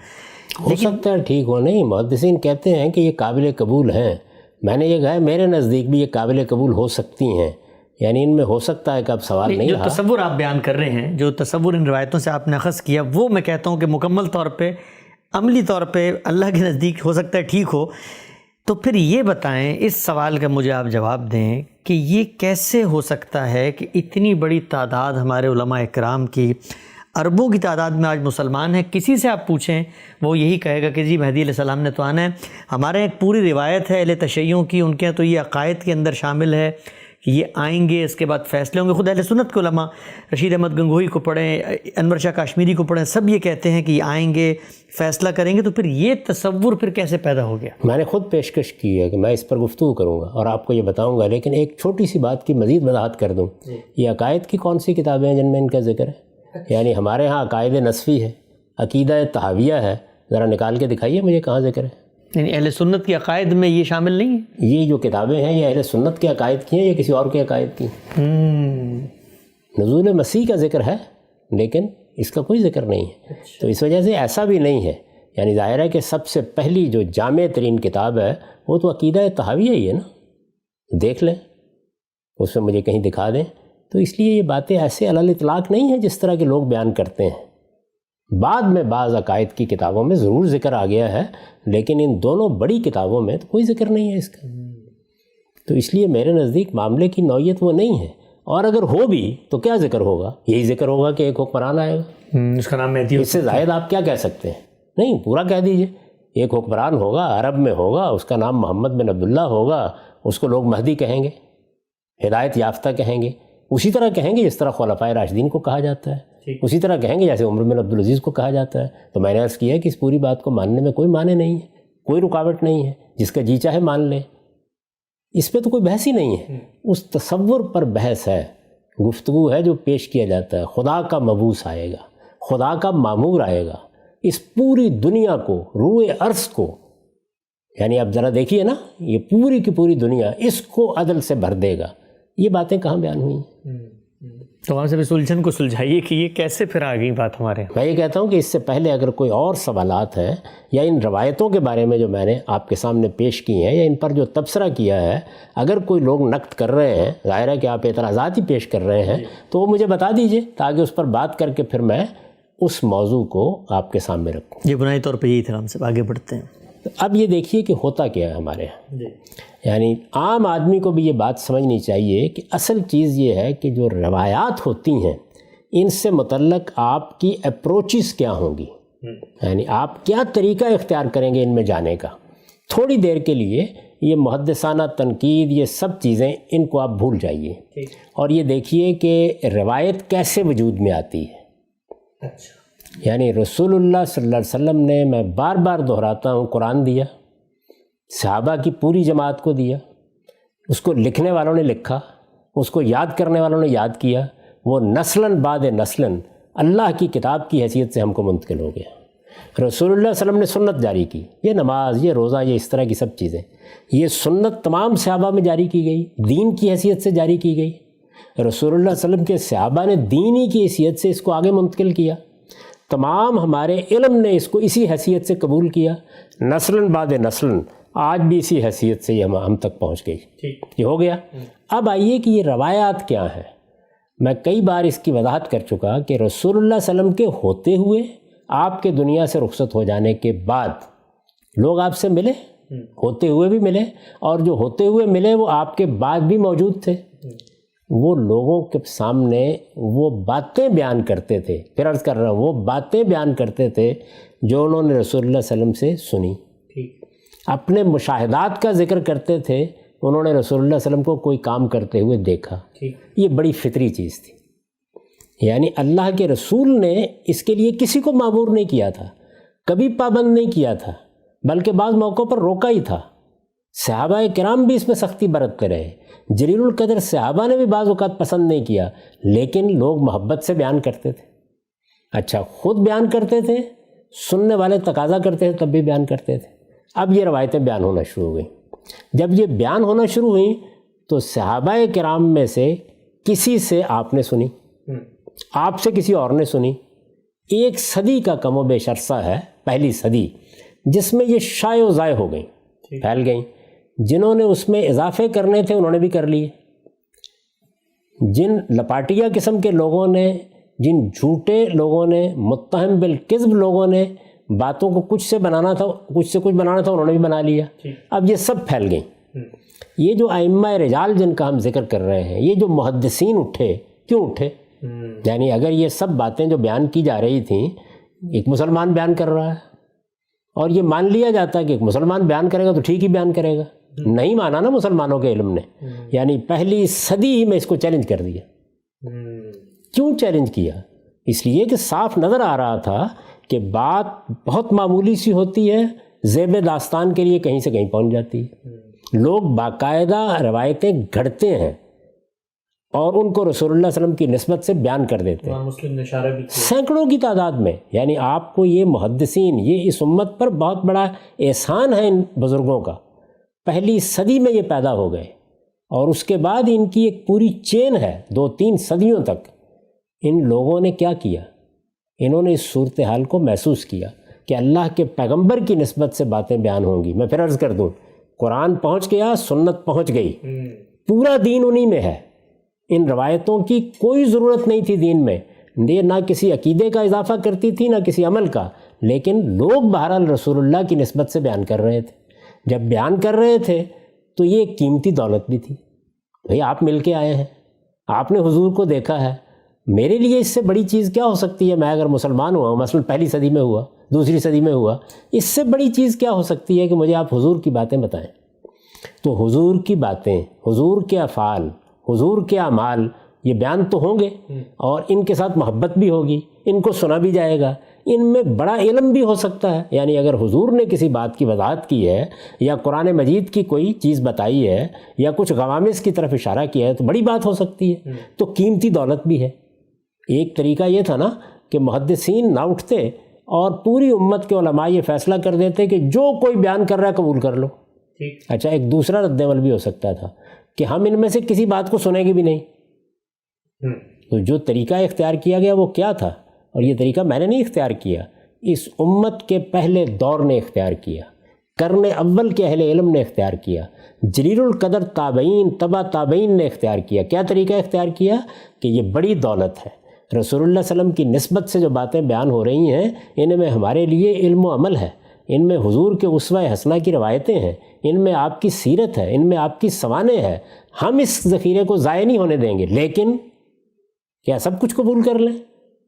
سکتا ہے ٹھیک ہو، نہیں، محدثین کہتے ہیں کہ یہ قابل قبول ہیں۔ میں نے یہ کہا ہے میرے نزدیک بھی یہ قابل قبول ہو سکتی ہیں، یعنی ان میں ہو سکتا ہے کہ اب سوال نہیں جو رہا۔ تصور آپ بیان کر رہے ہیں، جو تصور ان روایتوں سے آپ نے اخذ کیا، وہ میں کہتا ہوں کہ مکمل طور پہ عملی طور پہ اللہ کے نزدیک ہو سکتا ہے ٹھیک ہو۔ تو پھر یہ بتائیں، اس سوال کا مجھے آپ جواب دیں کہ یہ کیسے ہو سکتا ہے کہ اتنی بڑی تعداد ہمارے علماء اکرام کی، اربوں کی تعداد میں آج مسلمان ہیں، کسی سے آپ پوچھیں وہ یہی کہے گا کہ جی مہدی علیہ السلام نے تو آنا ہے۔ ہمارے ایک پوری روایت ہے اہل تشیعوں کی، ان کے تو یہ عقائد کے اندر شامل ہے کہ یہ آئیں گے، اس کے بعد فیصلے ہوں گے۔ خود اہل سنت کے علماء، رشید احمد گنگوہی کو پڑھیں، انور شاہ کاشمیری کو پڑھیں، سب یہ کہتے ہیں کہ یہ آئیں گے، فیصلہ کریں گے۔ تو پھر یہ تصور پھر کیسے پیدا ہو گیا؟ میں نے خود پیشکش کی ہے کہ میں اس پر گفتگو کروں گا اور آپ کو یہ بتاؤں گا، لیکن ایک چھوٹی سی بات کی مزید وضاحت کر دوں۔ یہ عقائد کی کون سی کتابیں ہیں جن میں ان کا ذکر ہے؟ یعنی ہمارے ہاں عقائد نصفی ہے، عقیدہ تحاویہ ہے، ذرا نکال کے دکھائیے مجھے کہاں ذکر ہے۔ یعنی اہل سنت کی عقائد میں یہ شامل نہیں ہے؟ یہ جو کتابیں ہیں یہ اہل سنت کے عقائد کی ہیں یا کسی اور کے عقائد کی؟ نزول مسیح کا ذکر ہے لیکن اس کا کوئی ذکر نہیں ہے، تو اس وجہ سے ایسا بھی نہیں ہے۔ یعنی ظاہر ہے کہ سب سے پہلی جو جامع ترین کتاب ہے وہ تو عقیدہ تحاویہ ہی ہے نا، دیکھ لیں، اس میں مجھے کہیں دکھا دیں۔ تو اس لیے یہ باتیں ایسے علی الاطلاق نہیں ہیں جس طرح کے لوگ بیان کرتے ہیں۔ بعد میں بعض عقائد کی کتابوں میں ضرور ذکر آ گیا ہے، لیکن ان دونوں بڑی کتابوں میں تو کوئی ذکر نہیں ہے اس کا۔ تو اس لیے میرے نزدیک معاملے کی نوعیت وہ نہیں ہے، اور اگر ہو بھی تو کیا ذکر ہوگا؟ یہی ذکر ہوگا کہ ایک حکمران آئے گا، اس کا نام مہدی۔ اس سے زائد آپ کیا کہہ سکتے ہیں؟ نہیں، پورا کہہ دیجئے ایک حکمران ہوگا، عرب میں ہوگا، اس کا نام محمد بن عبداللہ ہوگا، اس کو لوگ مہدی کہیں گے، ہدایت یافتہ کہیں گے، اسی طرح کہیں گے جس طرح خلفائے راشدین کو کہا جاتا ہے، اسی طرح کہیں گے جیسے عمر بن عبدالعزیز کو کہا جاتا ہے۔ تو میں نے عرض کیا کہ اس پوری بات کو ماننے میں کوئی معنی نہیں ہے، کوئی رکاوٹ نہیں ہے، جس کا جی چاہے مان لے، اس پہ تو کوئی بحث ہی نہیں ہے۔ اس تصور پر بحث ہے، گفتگو ہے جو پیش کیا جاتا ہے۔ خدا کا مبعوث آئے گا، خدا کا مامور آئے گا، اس پوری دنیا کو، روئے ارض کو، یعنی اب ذرا دیکھیے نا، یہ پوری کی پوری دنیا اس کو عدل سے بھر دے گا، یہ باتیں کہاں بیان ہوئی ہیں؟ تو وہاں سے بھی سلجھن کو سلجھائیے کہ یہ کیسے پھر آ گئی بات ہمارے۔ میں یہ کہتا ہوں کہ اس سے پہلے اگر کوئی اور سوالات ہیں یا ان روایتوں کے بارے میں جو میں نے آپ کے سامنے پیش کی ہیں یا ان پر جو تبصرہ کیا ہے، اگر کوئی لوگ نقد کر رہے ہیں، ظاہر ہے کہ آپ اعتراضات ہی پیش کر رہے ہیں، تو وہ مجھے بتا دیجئے تاکہ اس پر بات کر کے پھر میں اس موضوع کو آپ کے سامنے رکھوں۔ یہ بنیادی طور پہ یہی تھا، ہم سے آگے بڑھتے ہیں۔ اب یہ دیکھیے کہ ہوتا کیا ہے ہمارے یہاں، یعنی عام آدمی کو بھی یہ بات سمجھنی چاہیے کہ اصل چیز یہ ہے کہ جو روایات ہوتی ہیں ان سے متعلق آپ کی اپروچز کیا ہوں گی، یعنی آپ کیا طریقہ اختیار کریں گے ان میں جانے کا۔ تھوڑی دیر کے لیے یہ محدثانہ تنقید، یہ سب چیزیں ان کو آپ بھول جائیے اور یہ دیکھیے کہ روایت کیسے وجود میں آتی ہے۔ یعنی رسول اللہ صلی اللہ علیہ وسلم نے، میں بار بار دہراتا ہوں، قرآن دیا، صحابہ کی پوری جماعت کو دیا، اس کو لکھنے والوں نے لکھا، اس کو یاد کرنے والوں نے یاد کیا، وہ نسلاً بعد نسلاً اللہ کی کتاب کی حیثیت سے ہم کو منتقل ہو گیا۔ رسول اللہ صلی اللہ علیہ وسلم نے سنت جاری کی، یہ نماز، یہ روزہ، یہ اس طرح کی سب چیزیں، یہ سنت تمام صحابہ میں جاری کی گئی، دین کی حیثیت سے جاری کی گئی۔ رسول اللہ صلی اللہ علیہ وسلم کے صحابہ نے دینی کی حیثیت سے اس کو آگے منتقل کیا، تمام ہمارے علم نے اس کو اسی حیثیت سے قبول کیا، نسلاً بعد نسلاً آج بھی اسی حیثیت سے یہ ہم تک پہنچ گئی۔ یہ ہو گیا۔ اب آئیے کہ یہ روایات کیا ہیں۔ میں کئی بار اس کی وضاحت کر چکا کہ رسول اللہ صلی اللہ علیہ وسلم کے ہوتے ہوئے، آپ کے دنیا سے رخصت ہو جانے کے بعد لوگ آپ سے ملے، ہوتے ہوئے بھی ملے، اور جو ہوتے ہوئے ملے وہ آپ کے بعد بھی موجود تھے۔ وہ لوگوں کے سامنے وہ باتیں بیان کرتے تھے، پھر عرض کر رہا ہوں، وہ باتیں بیان کرتے تھے جو انہوں نے رسول اللہ صلی اللہ علیہ وسلم سے سنی، اپنے مشاہدات کا ذکر کرتے تھے، انہوں نے رسول اللہ صلی اللہ علیہ وسلم کو کوئی کام کرتے ہوئے دیکھا۔ یہ بڑی فطری چیز تھی، یعنی اللہ کے رسول نے اس کے لیے کسی کو معمور نہیں کیا تھا، کبھی پابند نہیں کیا تھا، بلکہ بعض موقعوں پر روکا ہی تھا۔ صحابہ کرام بھی اس میں سختی برتتے رہے، جلیل القدر صحابہ نے بھی بعض اوقات پسند نہیں کیا، لیکن لوگ محبت سے بیان کرتے تھے۔ اچھا، خود بیان کرتے تھے، سننے والے تقاضا کرتے تھے تب بھی بیان کرتے تھے۔ اب یہ روایتیں بیان ہونا شروع ہو گئیں۔ جب یہ بیان ہونا شروع ہوئیں تو صحابہ کرام میں سے کسی سے آپ نے سنی، آپ سے کسی اور نے سنی۔ ایک صدی کا کم و بیش عرصہ ہے، پہلی صدی، جس میں یہ شائع و ضائع ہو گئیں، پھیل گئیں۔ جنہوں نے اس میں اضافے کرنے تھے انہوں نے بھی کر لیے۔ جن لپاٹیا قسم کے لوگوں نے، جن جھوٹے لوگوں نے، متہم بالکذب لوگوں نے باتوں کو کچھ سے بنانا تھا، کچھ سے کچھ بنانا تھا، انہوں نے بھی بنا لیا۔ اب یہ سب پھیل گئیں۔ یہ جو ائمہ رجال جن کا ہم ذکر کر رہے ہیں، یہ جو محدثین اٹھے، کیوں اٹھے؟ یعنی اگر یہ سب باتیں جو بیان کی جا رہی تھیں ایک مسلمان بیان کر رہا ہے، اور یہ مان لیا جاتا ہے کہ ایک مسلمان بیان کرے گا تو ٹھیک ہی بیان کرے گا، نہیں مانا نا مسلمانوں کے علم نے، یعنی پہلی صدی ہی میں اس کو چیلنج کر دیا۔ کیوں چیلنج کیا؟ اس لیے کہ صاف نظر آ رہا تھا کہ بات بہت معمولی سی ہوتی ہے، زیب داستان کے لیے کہیں سے کہیں پہنچ جاتی ہے۔ لوگ باقاعدہ روایتیں گھڑتے ہیں اور ان کو رسول اللہ صلی اللہ علیہ وسلم کی نسبت سے بیان کر دیتے ہیں، مسلم نے اشارہ بھی کیا، سینکڑوں کی تعداد میں۔ یعنی آپ کو یہ محدثین، یہ اس امت پر بہت بڑا احسان ہے ان بزرگوں کا، پہلی صدی میں یہ پیدا ہو گئے، اور اس کے بعد ان کی ایک پوری چین ہے 2-3 صدیوں تک۔ ان لوگوں نے کیا کیا؟ انہوں نے اس صورتحال کو محسوس کیا کہ اللہ کے پیغمبر کی نسبت سے باتیں بیان ہوں گی۔ میں پھر عرض کر دوں، قرآن پہنچ گیا، سنت پہنچ گئی، پورا دین انہی میں ہے۔ ان روایتوں کی کوئی ضرورت نہیں تھی دین میں، یہ نہ کسی عقیدے کا اضافہ کرتی تھی نہ کسی عمل کا، لیکن لوگ بہرحال رسول اللہ کی نسبت سے بیان کر رہے تھے۔ جب بیان کر رہے تھے تو یہ ایک قیمتی دولت بھی تھی۔ بھئی آپ مل کے آئے ہیں، آپ نے حضور کو دیکھا ہے، میرے لیے اس سے بڑی چیز کیا ہو سکتی ہے؟ میں اگر مسلمان ہوا ہوں، مثلا پہلی صدی میں ہوا، دوسری صدی میں ہوا، اس سے بڑی چیز کیا ہو سکتی ہے کہ مجھے آپ حضور کی باتیں بتائیں؟ تو حضور کی باتیں، حضور کے افعال، حضور کے اعمال، یہ بیان تو ہوں گے، اور ان کے ساتھ محبت بھی ہوگی، ان کو سنا بھی جائے گا، ان میں بڑا علم بھی ہو سکتا ہے۔ یعنی اگر حضور نے کسی بات کی وضاحت کی ہے یا قرآن مجید کی کوئی چیز بتائی ہے یا کچھ غوامض کی طرف اشارہ کیا ہے تو بڑی بات ہو سکتی ہے، تو قیمتی دولت بھی ہے۔ ایک طریقہ یہ تھا نا کہ محدثین نہ اٹھتے، اور پوری امت کے علماء یہ فیصلہ کر دیتے کہ جو کوئی بیان کر رہا ہے قبول کر لو. اچھا، ایک دوسرا رد عمل بھی ہو سکتا تھا کہ ہم ان میں سے کسی بات کو سنیں گے بھی نہیں. تو جو طریقہ اختیار کیا گیا وہ کیا تھا؟ اور یہ طریقہ میں نے نہیں اختیار کیا، اس امت کے پہلے دور نے اختیار کیا، قرن اول کے اہل علم نے اختیار کیا، جلیل القدر تابعین تبع تابعین نے اختیار کیا. کیا طریقہ اختیار کیا؟ کہ یہ بڑی دولت ہے. رسول اللہ صلی اللہ علیہ وسلم کی نسبت سے جو باتیں بیان ہو رہی ہیں ان میں ہمارے لیے علم و عمل ہے، ان میں حضور کے اسوہ حسنہ کی روایتیں ہیں، ان میں آپ کی سیرت ہے، ان میں آپ کی سوانح ہے. ہم اس ذخیرے کو ضائع نہیں ہونے دیں گے. لیکن کیا سب کچھ قبول کر لیں؟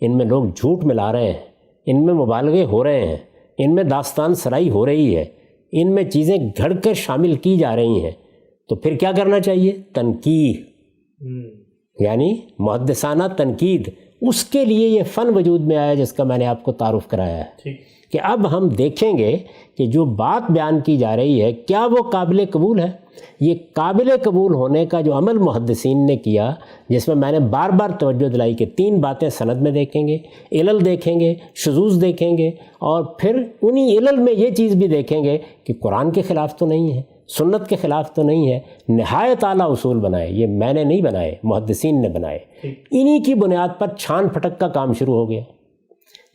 ان میں لوگ جھوٹ ملا رہے ہیں، ان میں مبالغے ہو رہے ہیں، ان میں داستان سرائی ہو رہی ہے، ان میں چیزیں گھڑ کر شامل کی جا رہی ہیں. تو پھر کیا کرنا چاہیے؟ تنقید، یعنی محدثانہ تنقید. اس کے لیے یہ فن وجود میں آیا جس کا میں نے آپ کو تعارف کرایا ہے کہ اب ہم دیکھیں گے کہ جو بات بیان کی جا رہی ہے کیا وہ قابل قبول ہے. یہ قابل قبول ہونے کا جو عمل محدثین نے کیا، جس میں نے بار بار توجہ دلائی کہ 3 باتیں سند میں دیکھیں گے، علل دیکھیں گے، شذوذ دیکھیں گے، اور پھر انہی علل میں یہ چیز بھی دیکھیں گے کہ قرآن کے خلاف تو نہیں ہے، سنت کے خلاف تو نہیں ہے. نہایت اعلیٰ اصول بنائے، یہ میں نے نہیں بنائے، محدثین نے بنائے. انہی کی بنیاد پر چھان پھٹک کا کام شروع ہو گیا.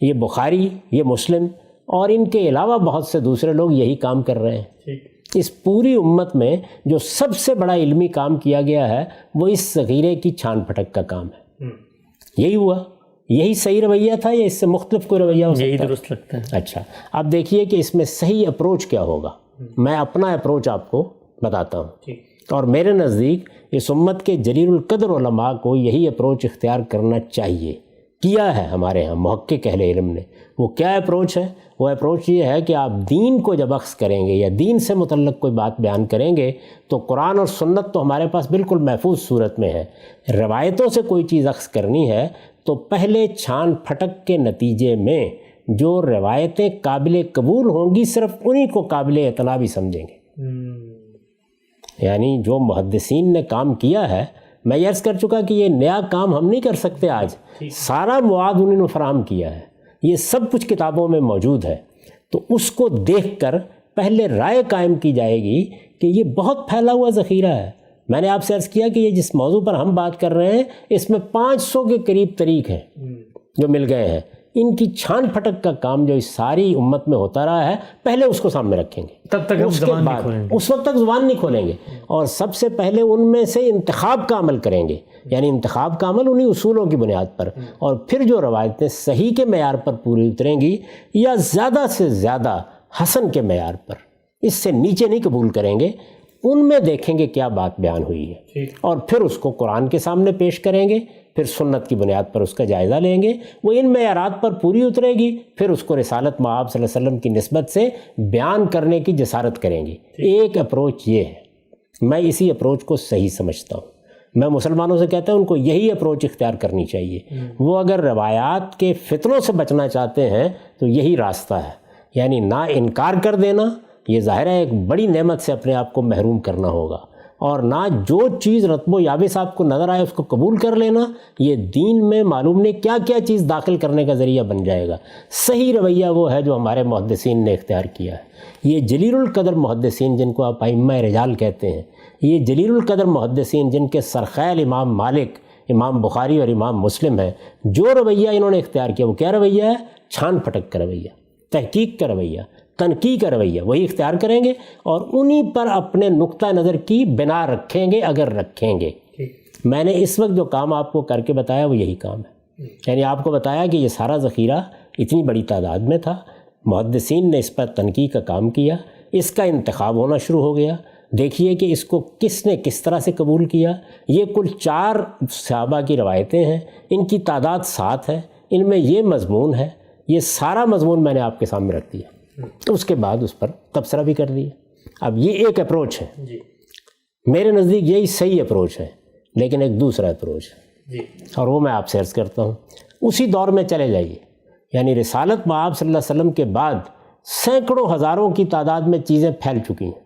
یہ بخاری، یہ مسلم اور ان کے علاوہ بہت سے دوسرے لوگ یہی کام کر رہے ہیں. اس پوری امت میں جو سب سے بڑا علمی کام کیا گیا ہے وہ اس ذخیرے کی چھان پھٹک کا کام ہے. یہی ہوا، یہی صحیح رویہ تھا یا اس سے مختلف کوئی رویہ ہو سکتا ہے؟ یہی درست لگتا ہے. اچھا، اب دیکھیے کہ اس میں صحیح اپروچ کیا ہوگا. میں اپنا اپروچ آپ کو بتاتا ہوں، اور میرے نزدیک اس امت کے جلیل القدر علماء کو یہی اپروچ اختیار کرنا چاہیے. کیا ہے ہمارے ہاں محقق اہل علم نے. وہ کیا اپروچ ہے؟ وہ اپروچ یہ ہے کہ آپ دین کو جب اخذ کریں گے یا دین سے متعلق کوئی بات بیان کریں گے تو قرآن اور سنت تو ہمارے پاس بالکل محفوظ صورت میں ہے. روایتوں سے کوئی چیز اخذ کرنی ہے تو پہلے چھان پھٹک کے نتیجے میں جو روایتیں قابل قبول ہوں گی صرف انہی کو قابل اعتنا بھی سمجھیں گے. یعنی جو محدثین نے کام کیا ہے، میں یہ عرض کر چکا کہ یہ نیا کام ہم نہیں کر سکتے آج. سارا مواد انہوں نے فراہم کیا ہے، یہ سب کچھ کتابوں میں موجود ہے. تو اس کو دیکھ کر پہلے رائے قائم کی جائے گی کہ یہ بہت پھیلا ہوا ذخیرہ ہے. میں نے آپ سے عرض کیا کہ یہ جس موضوع پر ہم بات کر رہے ہیں اس میں 500 کے قریب طریق ہیں جو مل گئے ہیں. ان کی چھان پھٹک کا کام جو اس ساری امت میں ہوتا رہا ہے، پہلے اس کو سامنے رکھیں گے. تب تک اس کے بعد اس وقت تک زبان نہیں کھولیں گے، اور سب سے پہلے ان میں سے انتخاب کا عمل کریں گے. یعنی انتخاب کا عمل انہی اصولوں کی بنیاد پر، اور پھر جو روایتیں صحیح کے معیار پر پوری اتریں گی یا زیادہ سے زیادہ حسن کے معیار پر، اس سے نیچے نہیں قبول کریں گے، ان میں دیکھیں گے کیا بات بیان ہوئی ہے، اور پھر اس کو قرآن کے سامنے پیش کریں گے. پھر سنت کی بنیاد پر اس کا جائزہ لیں گے. وہ ان معیارات پر پوری اترے گی، پھر اس کو رسالت مآب صلی اللہ علیہ وسلم کی نسبت سے بیان کرنے کی جسارت کریں گی. ایک اپروچ یہ ہے، میں اسی اپروچ کو صحیح سمجھتا ہوں. میں مسلمانوں سے کہتا ہوں ان کو یہی اپروچ اختیار کرنی چاہیے. وہ اگر روایات کے فتنوں سے بچنا چاہتے ہیں تو یہی راستہ ہے. یعنی نہ انکار کر دینا، یہ ظاہر ہے ایک بڑی نعمت سے اپنے آپ کو محروم کرنا ہوگا، اور نہ جو چیز رتب و یابس آپ کو نظر آئے اس کو قبول کر لینا. یہ دین میں معلوم نہیں کیا کیا چیز داخل کرنے کا ذریعہ بن جائے گا. صحیح رویہ وہ ہے جو ہمارے محدثین نے اختیار کیا ہے. یہ جلیل القدر محدثین جن کو آپ ائمہ رجال کہتے ہیں، یہ جلیل القدر محدثین جن کے سرخیل امام مالک، امام بخاری اور امام مسلم ہیں، جو رویہ انہوں نے اختیار کیا وہ کیا رویہ ہے؟ چھان پھٹک کا رویہ، تحقیق کا رویہ، تنقیح کا رویہ. وہی اختیار کریں گے اور انہی پر اپنے نقطہ نظر کی بنا رکھیں گے اگر رکھیں گے. میں نے اس وقت جو کام آپ کو کر کے بتایا وہ یہی کام ہے. یعنی آپ کو بتایا کہ یہ سارا ذخیرہ اتنی بڑی تعداد میں تھا، محدثین نے اس پر تنقیح کا کام کیا، اس کا انتخاب ہونا شروع ہو گیا. دیکھیے کہ اس کو کس نے کس طرح سے قبول کیا. یہ کل 4 صحابہ کی روایتیں ہیں، ان کی تعداد 7 ہے، ان میں یہ مضمون ہے. یہ سارا مضمون میں نے آپ کے سامنے رکھ دیا، اس کے بعد اس پر تبصرہ بھی کر دیا. اب یہ ایک اپروچ ہے، میرے نزدیک یہی صحیح اپروچ ہے. لیکن ایک دوسرا اپروچ ہے، اور وہ میں آپ سے عرض کرتا ہوں. اسی دور میں چلے جائیے. یعنی رسالت مآب صلی اللہ علیہ وسلم کے بعد سینکڑوں ہزاروں کی تعداد میں چیزیں پھیل چکی ہیں.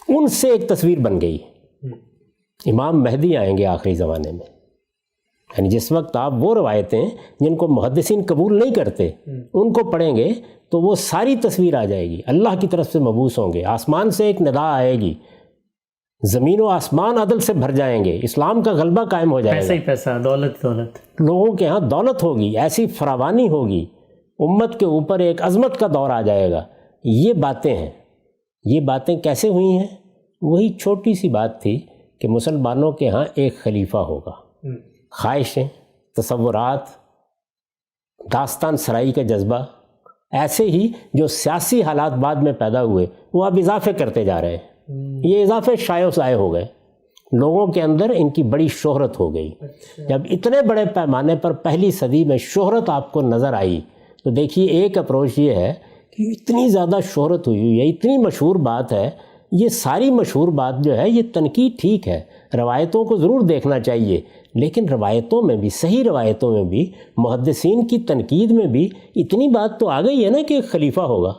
ان سے ایک تصویر بن گئی. امام مہدی آئیں گے آخری زمانے میں، یعنی جس وقت آپ وہ روایتیں جن کو محدثین قبول نہیں کرتے ان کو پڑھیں گے تو وہ ساری تصویر آ جائے گی، اللہ کی طرف سے مبعوث ہوں گے، آسمان سے ایک ندا آئے گی، زمین و آسمان عدل سے بھر جائیں گے، اسلام کا غلبہ قائم ہو جائے گا، پیسہ ہی پیسہ، دولت دولت، لوگوں کے ہاں دولت ہوگی، ایسی فراوانی ہوگی، امت کے اوپر ایک عظمت کا دور آ جائے گا۔ یہ باتیں ہیں، یہ باتیں کیسے ہوئی ہیں؟ وہی چھوٹی سی بات تھی کہ مسلمانوں کے ہاں ایک خلیفہ ہوگا، خواہشیں، تصورات، داستان سرائی کا جذبہ، ایسے ہی جو سیاسی حالات بعد میں پیدا ہوئے وہ اب اضافے کرتے جا رہے ہیں، یہ اضافے شائع و ضائع ہو گئے، لوگوں کے اندر ان کی بڑی شہرت ہو گئی۔ جب اتنے بڑے پیمانے پر پہلی صدی میں شہرت آپ کو نظر آئی تو دیکھیے ایک اپروچ یہ ہے کہ اتنی زیادہ شہرت ہوئی ہے، اتنی مشہور بات ہے، یہ ساری مشہور بات جو ہے یہ تنقید ٹھیک ہے، روایتوں کو ضرور دیکھنا چاہیے، لیکن روایتوں میں بھی، صحیح روایتوں میں بھی، محدثین کی تنقید میں بھی اتنی بات تو آ گئی ہے نا کہ ایک خلیفہ ہوگا،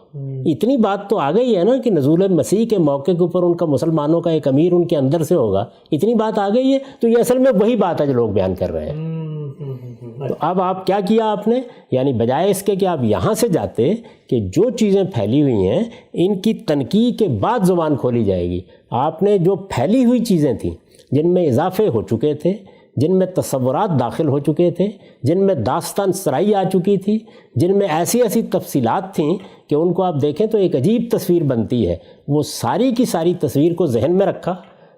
اتنی بات تو آ گئی ہے نا کہ نزول مسیح کے موقع کے اوپر ان کا مسلمانوں کا ایک امیر ان کے اندر سے ہوگا، اتنی بات آ گئی ہے، تو یہ اصل میں وہی بات ہے جو لوگ بیان کر رہے ہیں۔ تو اب آپ کیا کیا آپ نے، یعنی بجائے اس کے کہ آپ یہاں سے جاتے کہ جو چیزیں پھیلی ہوئی ہیں ان کی تنقید کے بعد زبان کھولی جائے گی، آپ نے جو پھیلی ہوئی چیزیں تھیں جن میں اضافے ہو چکے تھے، جن میں تصورات داخل ہو چکے تھے، جن میں داستان سرائی آ چکی تھی، جن میں ایسی ایسی تفصیلات تھیں کہ ان کو آپ دیکھیں تو ایک عجیب تصویر بنتی ہے، وہ ساری کی ساری تصویر کو ذہن میں رکھا،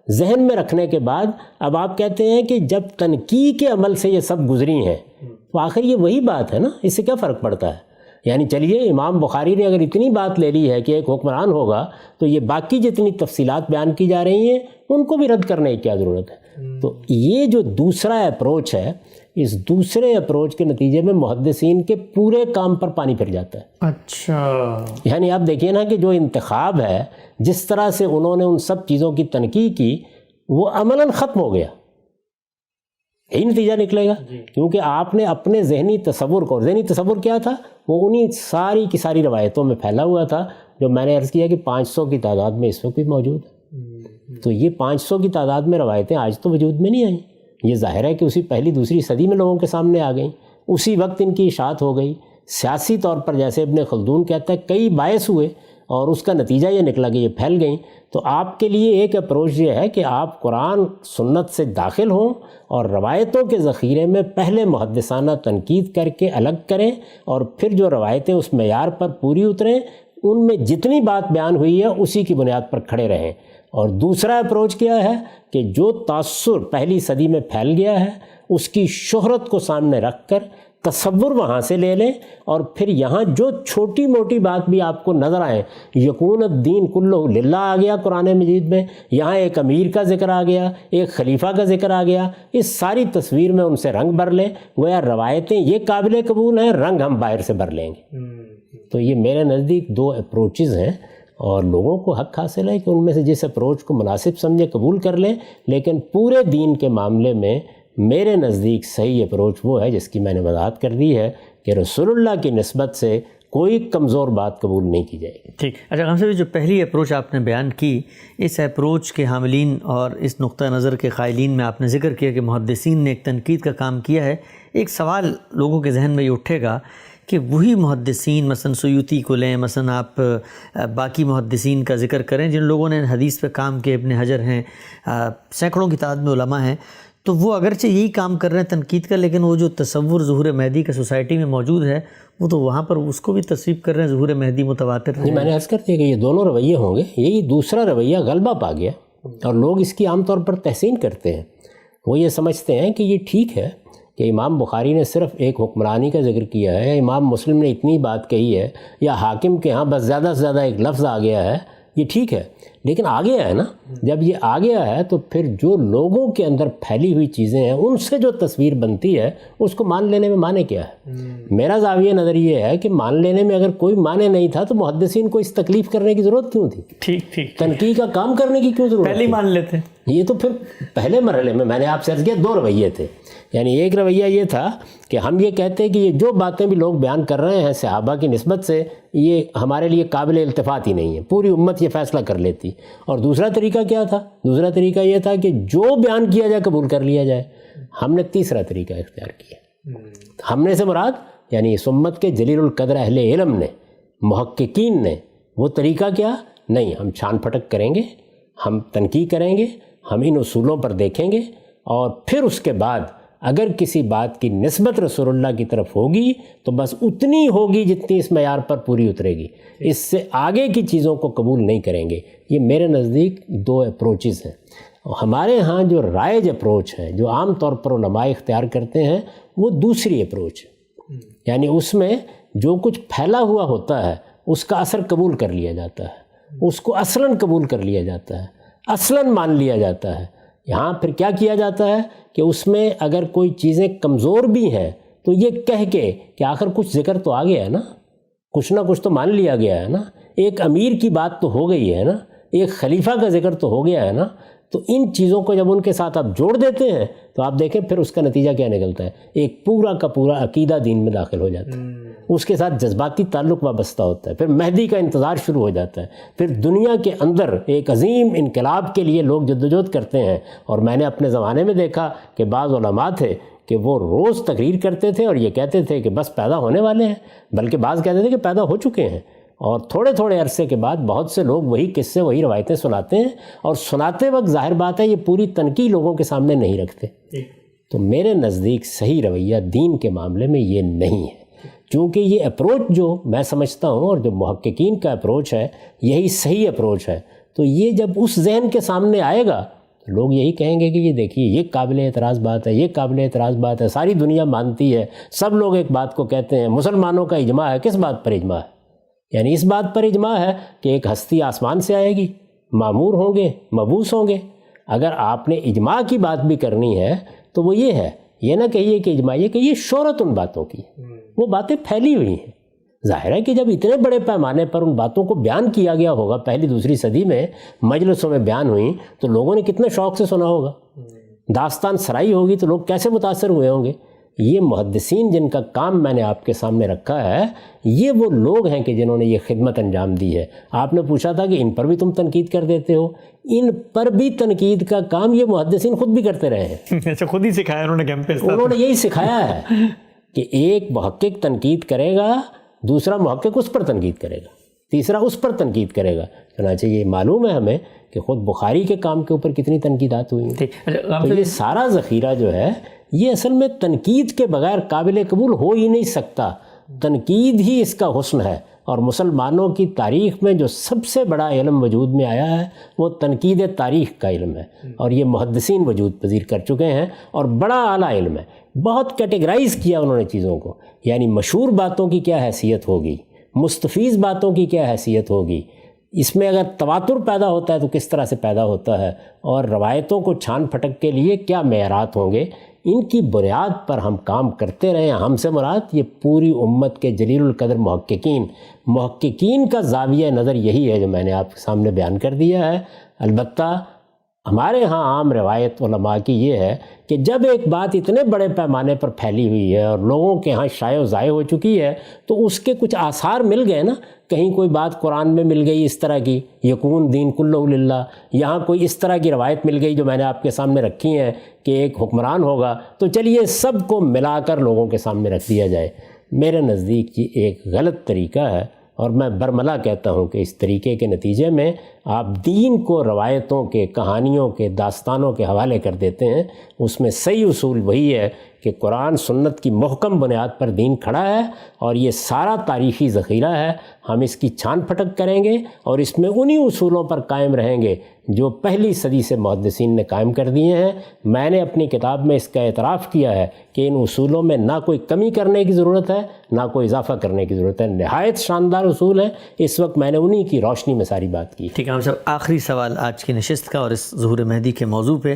ذہن میں رکھنے کے بعد اب آپ کہتے ہیں کہ جب تنقید کے عمل سے یہ سب گزری ہیں تو آخر یہ وہی بات ہے نا، اس سے کیا فرق پڑتا ہے؟ یعنی چلیے امام بخاری نے اگر اتنی بات لے لی ہے کہ ایک حکمران ہوگا تو یہ باقی جتنی تفصیلات بیان کی جا رہی ہیں ان کو بھی رد کرنے کی کیا ضرورت ہے؟ تو یہ جو دوسرا اپروچ ہے، اس دوسرے اپروچ کے نتیجے میں محدثین کے پورے کام پر پانی پھر جاتا ہے۔ اچھا، یعنی آپ دیکھیے نا کہ جو انتخاب ہے، جس طرح سے انہوں نے ان سب چیزوں کی تنقید کی، وہ عملاً ختم ہو گیا، یہی نتیجہ نکلے گا، کیونکہ آپ نے اپنے ذہنی تصور کو، ذہنی تصور کیا تھا، وہ انہی ساری کی ساری روایتوں میں پھیلا ہوا تھا جو میں نے عرض کیا کہ 500 کی تعداد میں اس وقت بھی موجود ہے۔ تو یہ 500 کی تعداد میں روایتیں آج تو وجود میں نہیں آئیں، یہ ظاہر ہے کہ اسی پہلی دوسری صدی میں لوگوں کے سامنے آ گئیں، اسی وقت ان کی اشاعت ہو گئی، سیاسی طور پر جیسے ابن خلدون کہتا ہے کئی باعث ہوئے اور اس کا نتیجہ یہ نکلا کہ یہ پھیل گئیں۔ تو آپ کے لیے ایک اپروچ یہ ہے کہ آپ قرآن سنت سے داخل ہوں اور روایتوں کے ذخیرے میں پہلے محدثانہ تنقید کر کے الگ کریں، اور پھر جو روایتیں اس معیار پر پوری اتریں ان میں جتنی بات بیان ہوئی ہے اسی کی بنیاد پر کھڑے رہیں۔ اور دوسرا اپروچ کیا ہے کہ جو تاثر پہلی صدی میں پھیل گیا ہے اس کی شہرت کو سامنے رکھ کر تصور وہاں سے لے لیں، اور پھر یہاں جو چھوٹی موٹی بات بھی آپ کو نظر آئے، یکون الدین کلہ للہ آ گیا قرآن مجید میں، یہاں ایک امیر کا ذکر آ گیا، ایک خلیفہ کا ذکر آ گیا، اس ساری تصویر میں ان سے رنگ بھر لیں، گویا روایتیں یہ قابل قبول ہیں، رنگ ہم باہر سے بھر لیں گے۔ تو یہ میرے نزدیک دو اپروچز ہیں، اور لوگوں کو حق حاصل ہے کہ ان میں سے جس اپروچ کو مناسب سمجھے قبول کر لیں، لیکن پورے دین کے معاملے میں میرے نزدیک صحیح اپروچ وہ ہے جس کی میں نے وضاحت کر دی ہے کہ رسول اللہ کی نسبت سے کوئی کمزور بات قبول نہیں کی جائے گی۔ ٹھیک، اچھا غام صاحب، جو پہلی اپروچ آپ نے بیان کی، اس اپروچ کے حاملین اور اس نقطہ نظر کے قائلین میں آپ نے ذکر کیا کہ محدثین نے ایک تنقید کا کام کیا ہے۔ ایک سوال لوگوں کے ذہن میں یہ اٹھے گا کہ وہی محدثین، مثلا سیوطی کو لیں، مثلا آپ باقی محدثین کا ذکر کریں جن لوگوں نے حدیث پہ کام کیا، ابن حجر ہیں، سینکڑوں کی تعداد میں علماء ہیں، تو وہ اگرچہ یہی کام کر رہے ہیں تنقید کا، لیکن وہ جو تصور ظہور مہدی کا سوسائٹی میں موجود ہے وہ تو وہاں پر اس کو بھی تصویب کر رہے ہیں، ظہور مہدی متواتر ہے۔ میں نے عرض کر دیا کہ یہ دونوں رویے ہوں گے، یہی دوسرا رویہ غلبہ پا گیا اور لوگ اس کی عام طور پر تحسین کرتے ہیں، وہ یہ سمجھتے ہیں کہ یہ ٹھیک ہے کہ امام بخاری نے صرف ایک حکمرانی کا ذکر کیا ہے، یا امام مسلم نے اتنی بات کہی ہے، یا حاکم کے ہاں بس زیادہ سے زیادہ ایک لفظ آ گیا ہے، یہ ٹھیک ہے، لیکن آ گیا ہے نا، جب یہ آ گیا ہے تو پھر جو لوگوں کے اندر پھیلی ہوئی چیزیں ہیں ان سے جو تصویر بنتی ہے اس کو مان لینے میں معنی کیا ہے؟ میرا زاویہ نظر یہ ہے کہ مان لینے میں اگر کوئی معنی نہیں تھا تو محدثین کو اس تکلیف کرنے کی ضرورت کیوں تھی؟ ٹھیک ٹھیک، تنقید کا کام کرنے کی کیوں ضرورت پہلے ہی مان لیتے۔ یہ تو پھر پہلے مرحلے میں نے آپ سے عرض کیا دو رویے تھے، یعنی ایک رویہ یہ تھا کہ ہم یہ کہتے ہیں کہ یہ جو باتیں بھی لوگ بیان کر رہے ہیں صحابہ کی نسبت سے یہ ہمارے لیے قابل التفات ہی نہیں ہے، پوری امت یہ فیصلہ کر لیتی۔ اور دوسرا طریقہ کیا تھا؟ دوسرا طریقہ یہ تھا کہ جو بیان کیا جائے قبول کر لیا جائے، ہم نے تیسرا طریقہ اختیار کیا۔ ہم نے سے مراد یعنی اس امت کے جلیل القدر اہل علم نے، محققین نے، وہ طریقہ کیا نہیں، ہم چھان پھٹک کریں گے، ہم تنقید کریں گے، ہم ان اصولوں پر دیکھیں گے، اور پھر اس کے بعد اگر کسی بات کی نسبت رسول اللہ کی طرف ہوگی تو بس اتنی ہوگی جتنی اس معیار پر پوری اترے گی، اس سے آگے کی چیزوں کو قبول نہیں کریں گے۔ یہ میرے نزدیک دو اپروچز ہیں۔ ہمارے ہاں جو رائج اپروچ ہے، جو عام طور پر علماء اختیار کرتے ہیں، وہ دوسری اپروچ ہے، یعنی اس میں جو کچھ پھیلا ہوا ہوتا ہے اس کا اثر قبول کر لیا جاتا ہے، اس کو اصلاً قبول کر لیا جاتا ہے، اصلاً مان لیا جاتا ہے۔ یہاں پھر کیا کیا جاتا ہے کہ اس میں اگر کوئی چیزیں کمزور بھی ہیں تو یہ کہہ کے کہ آخر کچھ ذکر تو آ گیا ہے نا، کچھ نہ کچھ تو مان لیا گیا ہے نا، ایک امیر کی بات تو ہو گئی ہے نا، ایک خلیفہ کا ذکر تو ہو گیا ہے نا، تو ان چیزوں کو جب ان کے ساتھ آپ جوڑ دیتے ہیں تو آپ دیکھیں پھر اس کا نتیجہ کیا نکلتا ہے، ایک پورا کا پورا عقیدہ دین میں داخل ہو جاتا ہے، اس کے ساتھ جذباتی تعلق وابستہ ہوتا ہے، پھر مہدی کا انتظار شروع ہو جاتا ہے، پھر دنیا کے اندر ایک عظیم انقلاب کے لیے لوگ جدوجہد کرتے ہیں۔ اور میں نے اپنے زمانے میں دیکھا کہ بعض علماء تھے کہ وہ روز تقریر کرتے تھے اور یہ کہتے تھے کہ بس پیدا ہونے والے ہیں، بلکہ بعض کہتے تھے کہ پیدا ہو چکے ہیں، اور تھوڑے تھوڑے عرصے کے بعد بہت سے لوگ وہی قصے وہی روایتیں سناتے ہیں، اور سناتے وقت ظاہر بات ہے یہ پوری تنقید لوگوں کے سامنے نہیں رکھتے۔ تو میرے نزدیک صحیح رویہ دین کے معاملے میں یہ نہیں ہے، چونکہ یہ اپروچ جو میں سمجھتا ہوں اور جو محققین کا اپروچ ہے یہی صحیح اپروچ ہے، تو یہ جب اس ذہن کے سامنے آئے گا تو لوگ یہی کہیں گے کہ یہ دیکھیے یہ قابل اعتراض بات ہے، یہ قابل اعتراض بات ہے، ساری دنیا مانتی ہے، سب لوگ ایک بات کو کہتے ہیں، مسلمانوں کا اجماع ہے۔ کس بات پر اجماع ہے؟ یعنی اس بات پر اجماع ہے کہ ایک ہستی آسمان سے آئے گی، معمور ہوں گے، مبعوث ہوں گے۔ اگر آپ نے اجماع کی بات بھی کرنی ہے تو وہ یہ ہے، یہ نہ کہیے کہ اجماع، یہ کہیے شہرت ان باتوں کی، وہ باتیں پھیلی ہوئی ہیں۔ ظاہر ہے کہ جب اتنے بڑے پیمانے پر ان باتوں کو بیان کیا گیا ہوگا، پہلی دوسری صدی میں مجلسوں میں بیان ہوئی، تو لوگوں نے کتنے شوق سے سنا ہوگا، داستان سرائی ہوگی تو لوگ کیسے متاثر ہوئے ہوں گے۔ یہ محدثین جن کا کام میں نے آپ کے سامنے رکھا ہے، یہ وہ لوگ ہیں کہ جنہوں نے یہ خدمت انجام دی ہے۔ آپ نے پوچھا تھا کہ ان پر بھی تم تنقید کر دیتے ہو، ان پر بھی تنقید کا کام یہ محدثین خود بھی کرتے رہے ہیں۔ اچھا، خود ہی سکھایا انہوں نے کیمپس، انہوں نے یہی سکھایا ہے کہ ایک محقق تنقید کرے گا، دوسرا محقق اس پر تنقید کرے گا، تیسرا اس پر تنقید کرے گا۔ چنانچہ یہ معلوم ہے ہمیں کہ خود بخاری کے کام کے اوپر کتنی تنقیدات ہوئی ہیں۔ تو یہ سارا ذخیرہ جو ہے یہ اصل میں تنقید کے بغیر قابل قبول ہو ہی نہیں سکتا، تنقید ہی اس کا حسن ہے۔ اور مسلمانوں کی تاریخ میں جو سب سے بڑا علم وجود میں آیا ہے وہ تنقید تاریخ کا علم ہے، اور یہ محدثین وجود پذیر کر چکے ہیں، اور بڑا اعلیٰ علم ہے۔ بہت کیٹیگرائز کیا انہوں نے چیزوں کو، یعنی مشہور باتوں کی کیا حیثیت ہوگی، مستفیض باتوں کی کیا حیثیت ہوگی، اس میں اگر تواتر پیدا ہوتا ہے تو کس طرح سے پیدا ہوتا ہے، اور روایتوں کو چھان پھٹک کے لیے کیا معیارات ہوں گے، ان کی بنیاد پر ہم کام کرتے رہے ہیں۔ ہم سے مراد یہ پوری امت کے جلیل القدر محققین کا زاویہ نظر یہی ہے جو میں نے آپ کے سامنے بیان کر دیا ہے۔ البتہ ہمارے ہاں عام روایت علماء کی یہ ہے کہ جب ایک بات اتنے بڑے پیمانے پر پھیلی ہوئی ہے اور لوگوں کے ہاں شائع و ضائع ہو چکی ہے تو اس کے کچھ آثار مل گئے نا، کہیں کوئی بات قرآن میں مل گئی اس طرح کی، یکون دین کلہ للہ، یہاں کوئی اس طرح کی روایت مل گئی جو میں نے آپ کے سامنے رکھی ہیں کہ ایک حکمران ہوگا، تو چلیے سب کو ملا کر لوگوں کے سامنے رکھ دیا جائے۔ میرے نزدیک یہ ایک غلط طریقہ ہے، اور میں برملا کہتا ہوں کہ اس طریقے کے نتیجے میں آپ دین کو روایتوں کے، کہانیوں کے، داستانوں کے حوالے کر دیتے ہیں۔ اس میں صحیح اصول وہی ہے کہ قرآن سنت کی محکم بنیاد پر دین کھڑا ہے، اور یہ سارا تاریخی ذخیرہ ہے، ہم اس کی چھان پھٹک کریں گے اور اس میں انہی اصولوں پر قائم رہیں گے جو پہلی صدی سے محدثین نے قائم کر دیے ہیں۔ میں نے اپنی کتاب میں اس کا اعتراف کیا ہے کہ ان اصولوں میں نہ کوئی کمی کرنے کی ضرورت ہے نہ کوئی اضافہ کرنے کی ضرورت ہے، نہایت شاندار اصول ہیں۔ اس وقت میں نے انہی کی روشنی میں ساری بات کی۔ ٹھیک ہے ہم صاحب، آخری سوال آج کی نشست کا اور اس ظہور مہدی کے موضوع پہ،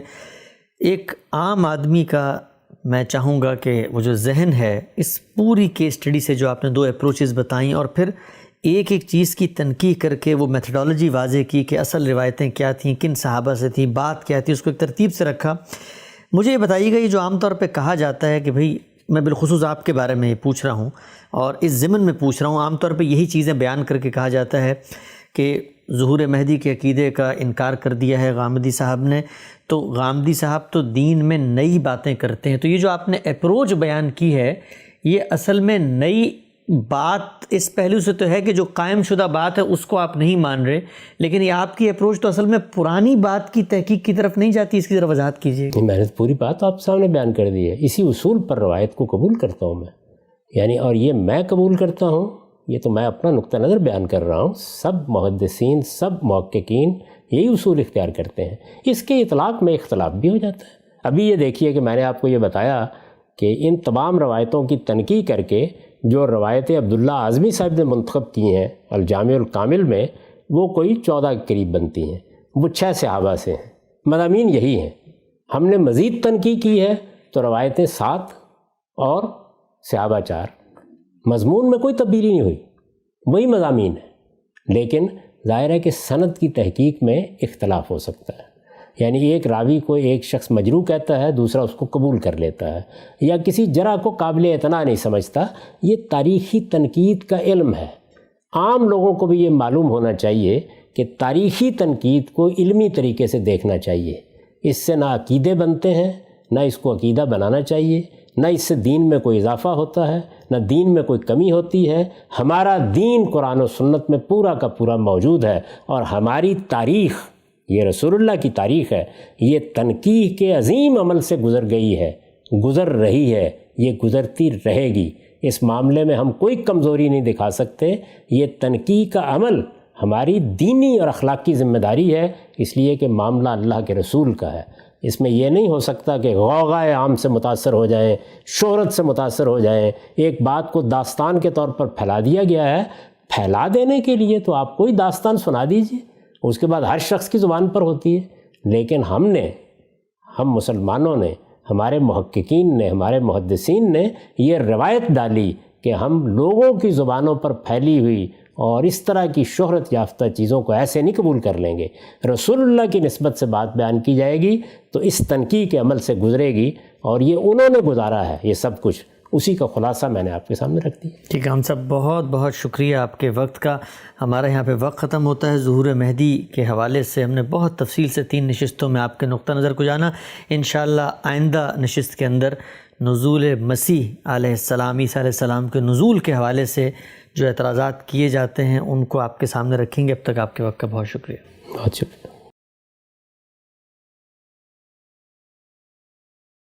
ایک عام آدمی کا میں چاہوں گا کہ وہ جو ذہن ہے اس پوری کیس اسٹڈی سے جو آپ نے دو اپروچز بتائیں اور پھر ایک ایک چیز کی تنقیح کر کے وہ میتھڈالوجی واضح کی کہ اصل روایتیں کیا تھیں، کن صحابہ سے تھیں، بات کیا تھی، اس کو ایک ترتیب سے رکھا، مجھے یہ بتائیے گا یہ جو عام طور پہ کہا جاتا ہے کہ بھئی میں بالخصوص آپ کے بارے میں یہ پوچھ رہا ہوں اور اس ضمن میں پوچھ رہا ہوں، عام طور پہ یہی چیزیں بیان کر کے کہا جاتا ہے کہ ظہور مہدی کے عقیدے کا انکار کر دیا ہے غامدی صاحب نے، تو غامدی صاحب تو دین میں نئی باتیں کرتے ہیں، تو یہ جو آپ نے اپروچ بیان کی ہے یہ اصل میں نئی بات اس پہلو سے تو ہے کہ جو قائم شدہ بات ہے اس کو آپ نہیں مان رہے، لیکن یہ آپ کی اپروچ تو اصل میں پرانی بات کی تحقیق کی طرف نہیں جاتی، اس کی ذرا وضاحت کیجیے۔ میں نے پوری بات آپ سامنے بیان کر دی ہے، اسی اصول پر روایت کو قبول کرتا ہوں میں، یعنی اور یہ میں قبول کرتا ہوں، یہ تو میں اپنا نقطہ نظر بیان کر رہا ہوں، سب محدثین سب محققین یہی اصول اختیار کرتے ہیں، اس کے اطلاق میں اختلاف بھی ہو جاتا ہے۔ ابھی یہ دیکھیے کہ میں نے آپ کو یہ بتایا کہ ان تمام روایتوں کی تنقیح کر کے جو روایتیں عبداللہ اعظمی صاحب نے منتخب کی ہیں الجامع الکامل میں، وہ کوئی 14 کے قریب بنتی ہیں، وہ 6 صحابہ سے ہیں، مضامین یہی ہیں۔ ہم نے مزید تنقیح کی ہے تو روایتیں 7 اور صحابہ 4، مضمون میں کوئی تبدیلی نہیں ہوئی، وہی مضامین ہیں، لیکن ظاہر ہے کہ سند کی تحقیق میں اختلاف ہو سکتا ہے، یعنی ایک راوی کو ایک شخص مجروح کہتا ہے، دوسرا اس کو قبول کر لیتا ہے، یا کسی جرح کو قابل اعتنا نہیں سمجھتا۔ یہ تاریخی تنقید کا علم ہے، عام لوگوں کو بھی یہ معلوم ہونا چاہیے کہ تاریخی تنقید کو علمی طریقے سے دیکھنا چاہیے، اس سے نہ عقیدے بنتے ہیں، نہ اس کو عقیدہ بنانا چاہیے، نہ اس سے دین میں کوئی اضافہ ہوتا ہے، نہ دین میں کوئی کمی ہوتی ہے۔ ہمارا دین قرآن و سنت میں پورا کا پورا موجود ہے، اور ہماری تاریخ یہ رسول اللہ کی تاریخ ہے، یہ تنقیح کے عظیم عمل سے گزر گئی ہے، گزر رہی ہے، یہ گزرتی رہے گی۔ اس معاملے میں ہم کوئی کمزوری نہیں دکھا سکتے، یہ تنقیح کا عمل ہماری دینی اور اخلاقی ذمہ داری ہے، اس لیے کہ معاملہ اللہ کے رسول کا ہے۔ اس میں یہ نہیں ہو سکتا کہ غوغائے عام سے متاثر ہو جائیں، شہرت سے متاثر ہو جائیں۔ ایک بات کو داستان کے طور پر پھیلا دیا گیا ہے، پھیلا دینے کے لیے تو آپ کوئی داستان سنا دیجئے، اس کے بعد ہر شخص کی زبان پر ہوتی ہے، لیکن ہم مسلمانوں نے، ہمارے محققین نے، ہمارے محدثین نے یہ روایت ڈالی کہ ہم لوگوں کی زبانوں پر پھیلی ہوئی اور اس طرح کی شہرت یافتہ چیزوں کو ایسے نہیں قبول کر لیں گے۔ رسول اللہ کی نسبت سے بات بیان کی جائے گی تو اس تنقیح کے عمل سے گزرے گی، اور یہ انہوں نے گزارا ہے یہ سب کچھ، اسی کا خلاصہ میں نے آپ کے سامنے رکھ دیا۔ ٹھیک ہے، ہم سب بہت بہت شکریہ آپ کے وقت کا۔ ہمارا یہاں پہ وقت ختم ہوتا ہے۔ ظہور مہدی کے حوالے سے ہم نے بہت تفصیل سے 3 نشستوں میں آپ کے نقطہ نظر کو جانا۔ انشاءاللہ آئندہ نشست کے اندر نزول مسیح علیہ السلام، عیسیٰ علیہ السلام کے نزول کے حوالے سے جو اعتراضات کیے جاتے ہیں ان کو آپ کے سامنے رکھیں گے۔ اب تک آپ کے وقت کا بہت شکریہ۔ بہت شکریہ۔